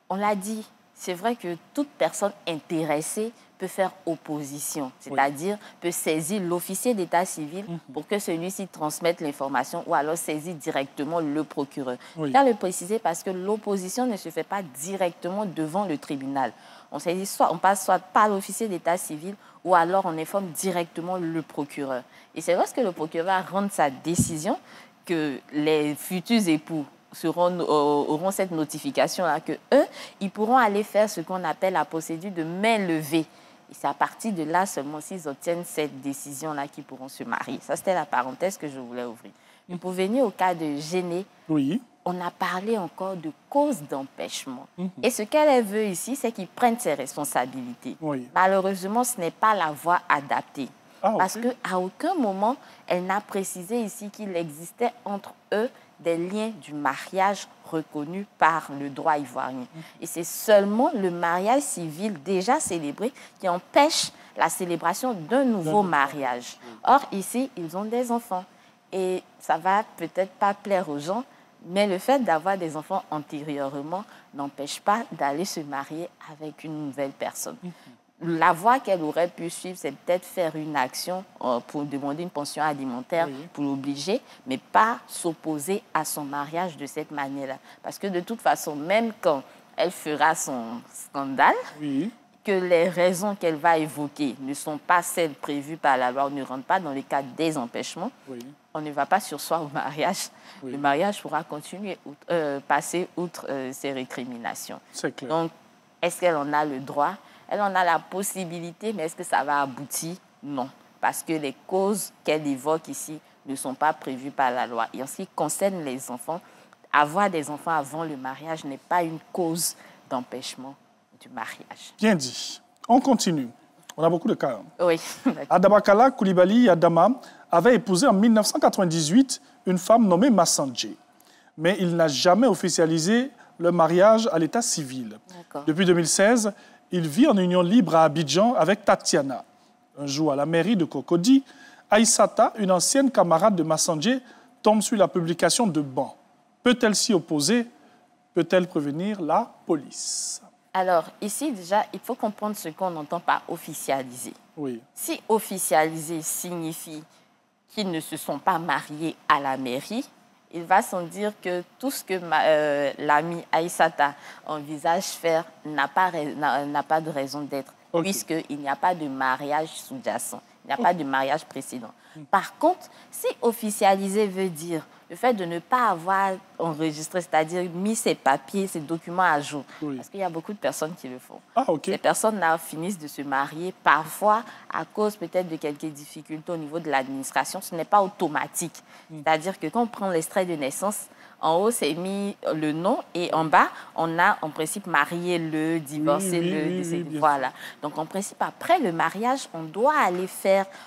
on l'a dit, c'est vrai que toute personne intéressée peut faire opposition, c'est-à-dire peut saisir l'officier d'état civil pour que celui-ci transmette l'information ou alors saisir directement le procureur. Je tiens à le préciser parce que l'opposition ne se fait pas directement devant le tribunal. On passe soit par l'officier d'état civil ou alors on informe directement le procureur. Et c'est lorsque le procureur va rendre sa décision que les futurs époux auront cette notification-là que eux, ils pourront aller faire ce qu'on appelle la procédure de main levée. Et c'est à partir de là seulement, s'ils obtiennent cette décision-là, qu'ils pourront se marier. Ça, c'était la parenthèse que je voulais ouvrir. Mais pour venir au cas de Géné, on a parlé encore de cause d'empêchement. Et ce qu'elle veut ici, c'est qu'ils prennent ses responsabilités. Malheureusement, ce n'est pas la voie adaptée. Parce qu'à aucun moment, elle n'a précisé ici qu'il existait entre eux des liens du mariage reconnus par le droit ivoirien. Et c'est seulement le mariage civil déjà célébré qui empêche la célébration d'un nouveau mariage. Or, ici, ils ont des enfants. Et ça va peut-être pas plaire aux gens, mais le fait d'avoir des enfants antérieurement n'empêche pas d'aller se marier avec une nouvelle personne. la voie qu'elle aurait pu suivre, c'est peut-être faire une action pour demander une pension alimentaire, pour l'obliger, mais pas s'opposer à son mariage de cette manière-là. Parce que de toute façon, même quand elle fera son scandale, que les raisons qu'elle va évoquer ne sont pas celles prévues par la loi, ne rentrent pas dans le cadre des empêchements, on ne va pas surseoir au mariage. Le mariage pourra continuer, passer outre ces récriminations. C'est clair. Donc, est-ce qu'elle en a le droit? Elle en a la possibilité, mais est-ce que ça va aboutir? Non. Parce que les causes qu'elle évoque ici ne sont pas prévues par la loi. Et en ce qui concerne les enfants, avoir des enfants avant le mariage n'est pas une cause d'empêchement du mariage. Bien dit. On continue. On a beaucoup de cas. Oui. Adabakala Koulibaly Adama avait épousé en 1998 une femme nommée Massandjé. Mais il n'a jamais officialisé le mariage à l'état civil. Depuis 2016, il vit en union libre à Abidjan avec Tatiana. Un jour, à la mairie de Cocody, Aïssata, une ancienne camarade de Massandjé, tombe sur la publication de ban. Peut-elle s'y opposer? Peut-elle prévenir la police? Alors, ici, déjà, il faut comprendre ce qu'on entend par officialiser. Si officialiser signifie qu'ils ne se sont pas mariés à la mairie, il va sans dire que tout ce que l'ami Aïssata envisage faire n'a pas de raison d'être, puisqu'il n'y a pas de mariage sous-jacent, il n'y a pas de mariage précédent. Par contre, si officialiser veut dire le fait de ne pas avoir enregistré, c'est-à-dire mis ses papiers, ses documents à jour, parce qu'il y a beaucoup de personnes qui le font. Ces personnes-là finissent de se marier, parfois à cause peut-être de quelques difficultés au niveau de l'administration. Ce n'est pas automatique. C'est-à-dire que quand on prend l'extrait de naissance, en haut, c'est mis le nom et en bas, on a en principe marié le, divorcé le, décédé. Voilà. Donc en principe, après le mariage, on doit aller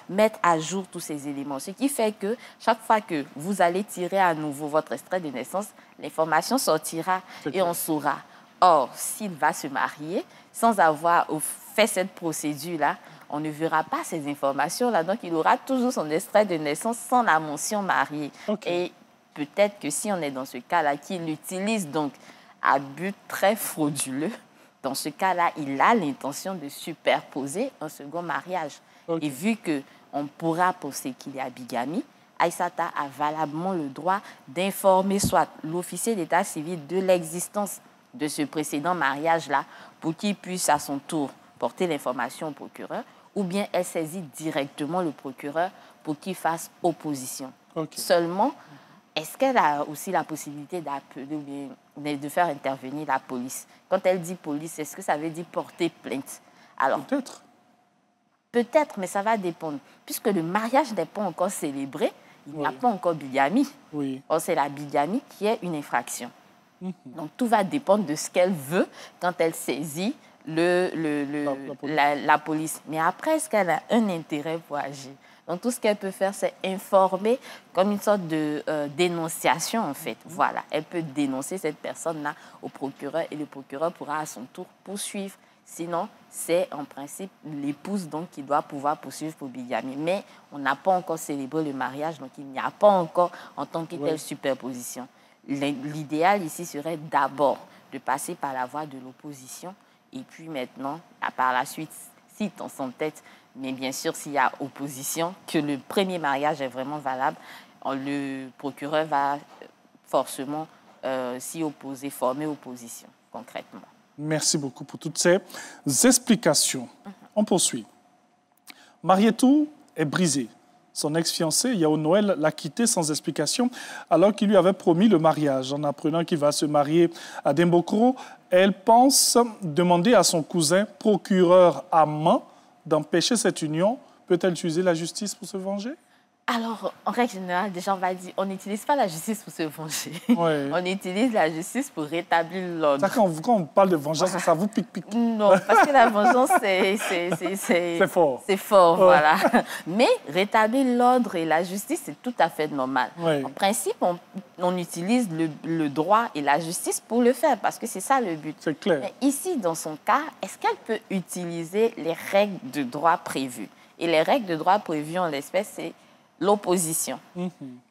mettre à jour tous ces éléments. Ce qui fait que chaque fois que vous allez tirer à nouveau votre extrait de naissance, l'information sortira et on saura. Or, s'il va se marier sans avoir fait cette procédure-là, on ne verra pas ces informations-là. Donc, il aura toujours son extrait de naissance sans la mention mariée. Et peut-être que si on est dans ce cas-là, qu'il l'utilise donc à but très frauduleux, dans ce cas-là, il a l'intention de superposer un second mariage. Et vu qu'on pourra penser qu'il y a bigamie, Aïssata a valablement le droit d'informer soit l'officier d'état civil de l'existence de ce précédent mariage-là pour qu'il puisse à son tour porter l'information au procureur, ou bien elle saisit directement le procureur pour qu'il fasse opposition. Seulement, est-ce qu'elle a aussi la possibilité d'appeler ou bien de faire intervenir la police? Quand elle dit police, est-ce que ça veut dire porter plainte? Alors, peut-être. Peut-être, mais ça va dépendre. Puisque le mariage n'est pas encore célébré, il n'y a pas encore bigamie. Or, c'est la bigamie qui est une infraction. Donc, tout va dépendre de ce qu'elle veut quand elle saisit la police. Mais après, est-ce qu'elle a un intérêt pour agir? Donc, tout ce qu'elle peut faire, c'est informer comme une sorte de dénonciation, en fait. Voilà, elle peut dénoncer cette personne-là au procureur et le procureur pourra à son tour poursuivre. Sinon, c'est en principe l'épouse donc qui doit pouvoir poursuivre pour bigamie. Mais on n'a pas encore célébré le mariage, donc il n'y a pas encore en tant que telle superposition. L'idéal ici serait d'abord de passer par la voie de l'opposition et puis maintenant, par la suite, si on s'entête, mais bien sûr, s'il y a opposition, que le premier mariage est vraiment valable, le procureur va forcément s'y opposer, former opposition concrètement. Merci beaucoup pour toutes ces explications. On poursuit. Marietou est brisée. Son ex-fiancé, Yao Noël, l'a quitté sans explication alors qu'il lui avait promis le mariage. En apprenant qu'il va se marier à Dembokro, elle pense demander à son cousin, procureur amant, d'empêcher cette union. Peut-elle utiliser la justice pour se venger? Alors, en règle générale, déjà, on va dire, on n'utilise pas la justice pour se venger. On utilise la justice pour rétablir l'ordre. Quand on parle de vengeance, ça vous pique. Non, parce que la vengeance, c'est fort. C'est fort, voilà. Mais rétablir l'ordre et la justice, c'est tout à fait normal. En principe, on utilise le droit et la justice pour le faire, parce que c'est ça le but. C'est clair. Mais ici, dans son cas, est-ce qu'elle peut utiliser les règles de droit prévues? Et les règles de droit prévues en l'espèce, c'est l'opposition.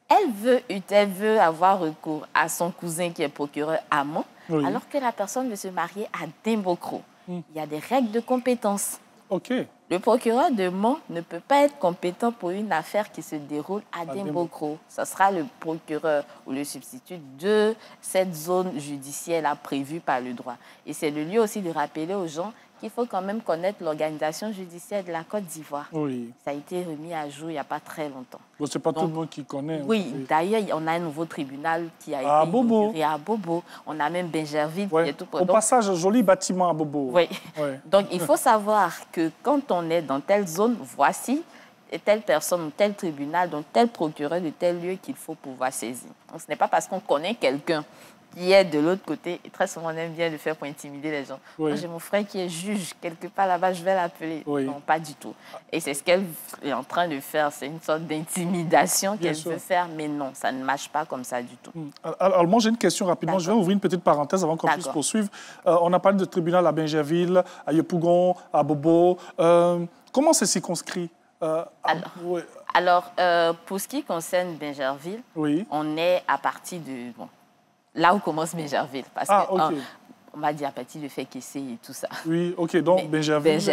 Elle veut avoir recours à son cousin qui est procureur amant, alors que la personne veut se marier à Dembokro. Il y a des règles de compétence. OK. Le procureur de Mans ne peut pas être compétent pour une affaire qui se déroule à Dimbokro. Ce sera le procureur ou le substitut de cette zone judiciaire prévue par le droit. Et c'est le lieu aussi de rappeler aux gens qu'il faut quand même connaître l'organisation judiciaire de la Côte d'Ivoire. Oui. Ça a été remis à jour il n'y a pas très longtemps. Donc, ce n'est pas tout le monde qui connaît. Oui, d'ailleurs, on a un nouveau tribunal qui a été inauguré à Bobo. On a même Bingerville qui est tout près. Au passage, joli bâtiment à Bobo. Oui. Donc, il faut savoir que quand on est dans telle zone, voici telle personne ou tel tribunal, donc tel procureur de tel lieu qu'il faut pouvoir saisir. Donc, ce n'est pas parce qu'on connaît quelqu'un qui est de l'autre côté. Et très souvent, on aime bien le faire pour intimider les gens. Oui. Moi, j'ai mon frère qui est juge quelque part là-bas, je vais l'appeler. Oui. Non, pas du tout. Et c'est ce qu'elle est en train de faire. C'est une sorte d'intimidation qu'elle veut faire, mais non, ça ne marche pas comme ça du tout. Alors moi, j'ai une question rapidement. Je vais ouvrir une petite parenthèse avant qu'on puisse poursuivre. On a parlé de tribunal à Bingerville, à Yopougon, à Bobo. Comment c'est circonscrit Alors, pour ce qui concerne Bingerville, on est à partir de... là où commence Bingerville. Parce que, on m'a dit à partir de Fekese et tout ça. Oui, OK. Donc, Bingerville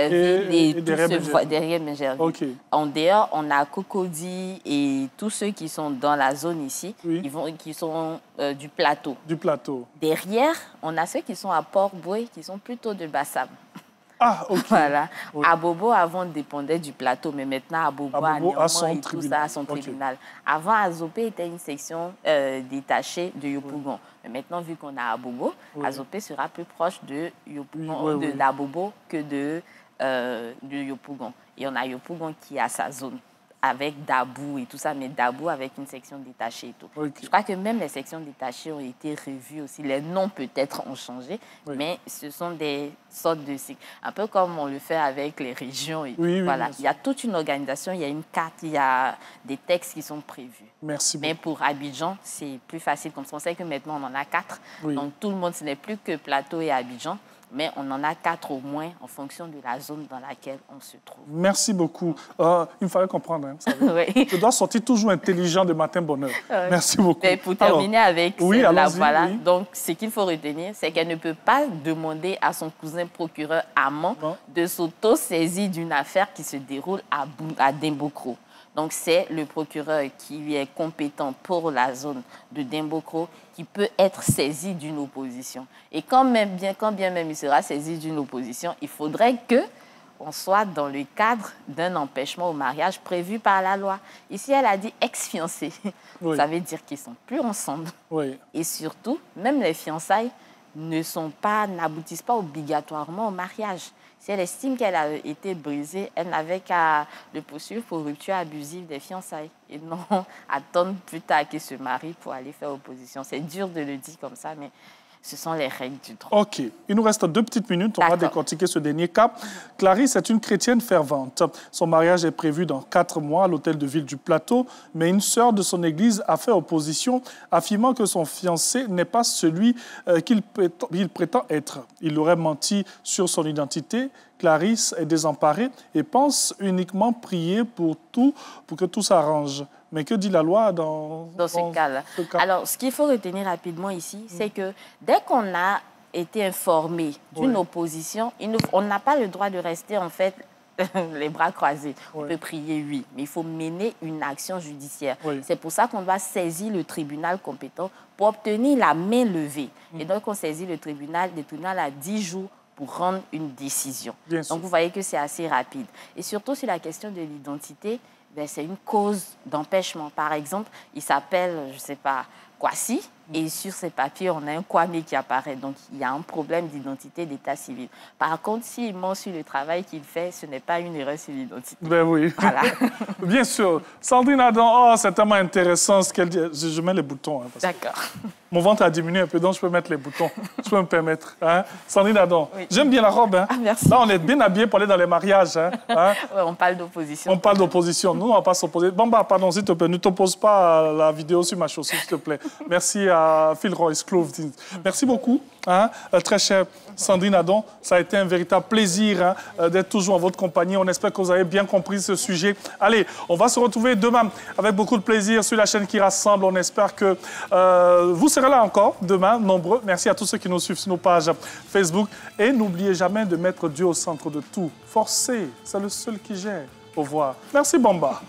et derrière Bingerville. Okay. En dehors, on a Cocody et tous ceux qui sont dans la zone ici, qui sont du plateau. Du plateau. Derrière, on a ceux qui sont à Port-Boué, qui sont plutôt de Bassam. Ah, OK. Voilà. Oui. Abobo, avant, dépendait du plateau, mais maintenant, Abobo a son tribunal. Avant, Azopé était une section détachée de Yopougon. Mais maintenant, vu qu'on a Abobo, Azopé sera plus proche de Yopougon, d'Abobo que de Yopougon. Et on a Yopougon qui a sa zone avec Dabou et tout ça, mais Dabou avec une section détachée et tout. Okay. Je crois que même les sections détachées ont été revues aussi. Les noms peut-être ont changé, mais ce sont des sortes de cycles. Un peu comme on le fait avec les régions. Et voilà. Il y a toute une organisation, il y a une carte, il y a des textes qui sont prévus. Merci beaucoup. Mais pour Abidjan, c'est plus facile. Comme ça, on sait que maintenant, on en a 4. Donc, tout le monde, ce n'est plus que Plateau et Abidjan. Mais on en a 4 au moins en fonction de la zone dans laquelle on se trouve. Merci beaucoup. Il me fallait comprendre. Hein, Je dois sortir toujours intelligent de matin bonheur. Merci beaucoup. Mais pour terminer avec celle-là, voilà. Donc, ce qu'il faut retenir, c'est qu'elle ne peut pas demander à son cousin procureur amant de s'auto-saisir d'une affaire qui se déroule à Dimbokro. Donc, c'est le procureur qui lui est compétent pour la zone de Dimbokro qui peut être saisi d'une opposition. Et quand bien même il sera saisi d'une opposition, il faudrait qu'on soit dans le cadre d'un empêchement au mariage prévu par la loi. Ici, elle a dit ex-fiancés. Ça veut dire qu'ils ne sont plus ensemble. Et surtout, même les fiançailles n'aboutissent pas obligatoirement au mariage. Si elle estime qu'elle a été brisée, elle n'avait qu'à le poursuivre pour rupture abusive des fiançailles. Et non attendre plus tard qu'il se marie pour aller faire opposition. C'est dur de le dire comme ça, mais ce sont les règles du droit. OK. Il nous reste 2 petites minutes. On va décortiquer ce dernier cas. Clarisse est une chrétienne fervente. Son mariage est prévu dans 4 mois à l'hôtel de ville du Plateau, mais une sœur de son église a fait opposition, affirmant que son fiancé n'est pas celui qu'il prétend être. Il aurait menti sur son identité. Clarisse est désemparée et pense uniquement prier pour que tout s'arrange. Mais que dit la loi dans ce cas-là? Alors, ce qu'il faut retenir rapidement ici, c'est que dès qu'on a été informé d'une opposition, on n'a pas le droit de rester, en fait, les bras croisés. On peut prier, oui, mais il faut mener une action judiciaire. C'est pour ça qu'on doit saisir le tribunal compétent pour obtenir la main levée. Et donc, on saisit le tribunal a 10 jours pour rendre une décision. Donc, vous voyez que c'est assez rapide. Et surtout, sur la question de l'identité, c'est une cause d'empêchement. Par exemple, il s'appelle, je ne sais pas, Kwasi, et sur ses papiers, on a un Kwame qui apparaît. Donc, il y a un problème d'identité d'état civil. Par contre, s'il ment sur le travail qu'il fait, ce n'est pas une erreur sur l'identité. Ben oui. Voilà. Bien sûr. Sandrine Adam, c'est tellement intéressant ce qu'elle dit. Je mets les boutons. Hein, d'accord. Mon ventre a diminué un peu, donc je peux mettre les boutons. Je peux me permettre. Hein? Sandrine Adam, j'aime bien la robe. Hein? Ah, merci. Là, on est bien habillés pour aller dans les mariages. Hein? On parle d'opposition. On parle d'opposition. Nous, on ne va pas s'opposer. Bamba, pardon, s'il te plaît, ne t'oppose pas à la vidéo sur ma chaussure, s'il te plaît. Merci à Phil Royce Clothing. Merci beaucoup, hein, très chère Sandrine Adon. Ça a été un véritable plaisir d'être toujours en votre compagnie. On espère que vous avez bien compris ce sujet. Allez, on va se retrouver demain avec beaucoup de plaisir sur la chaîne qui rassemble. On espère que vous serez là encore demain, nombreux. Merci à tous ceux qui nous suivent sur nos pages Facebook. Et n'oubliez jamais de mettre Dieu au centre de tout. Forcez, c'est le seul qui gère. Au revoir. Merci, Bamba.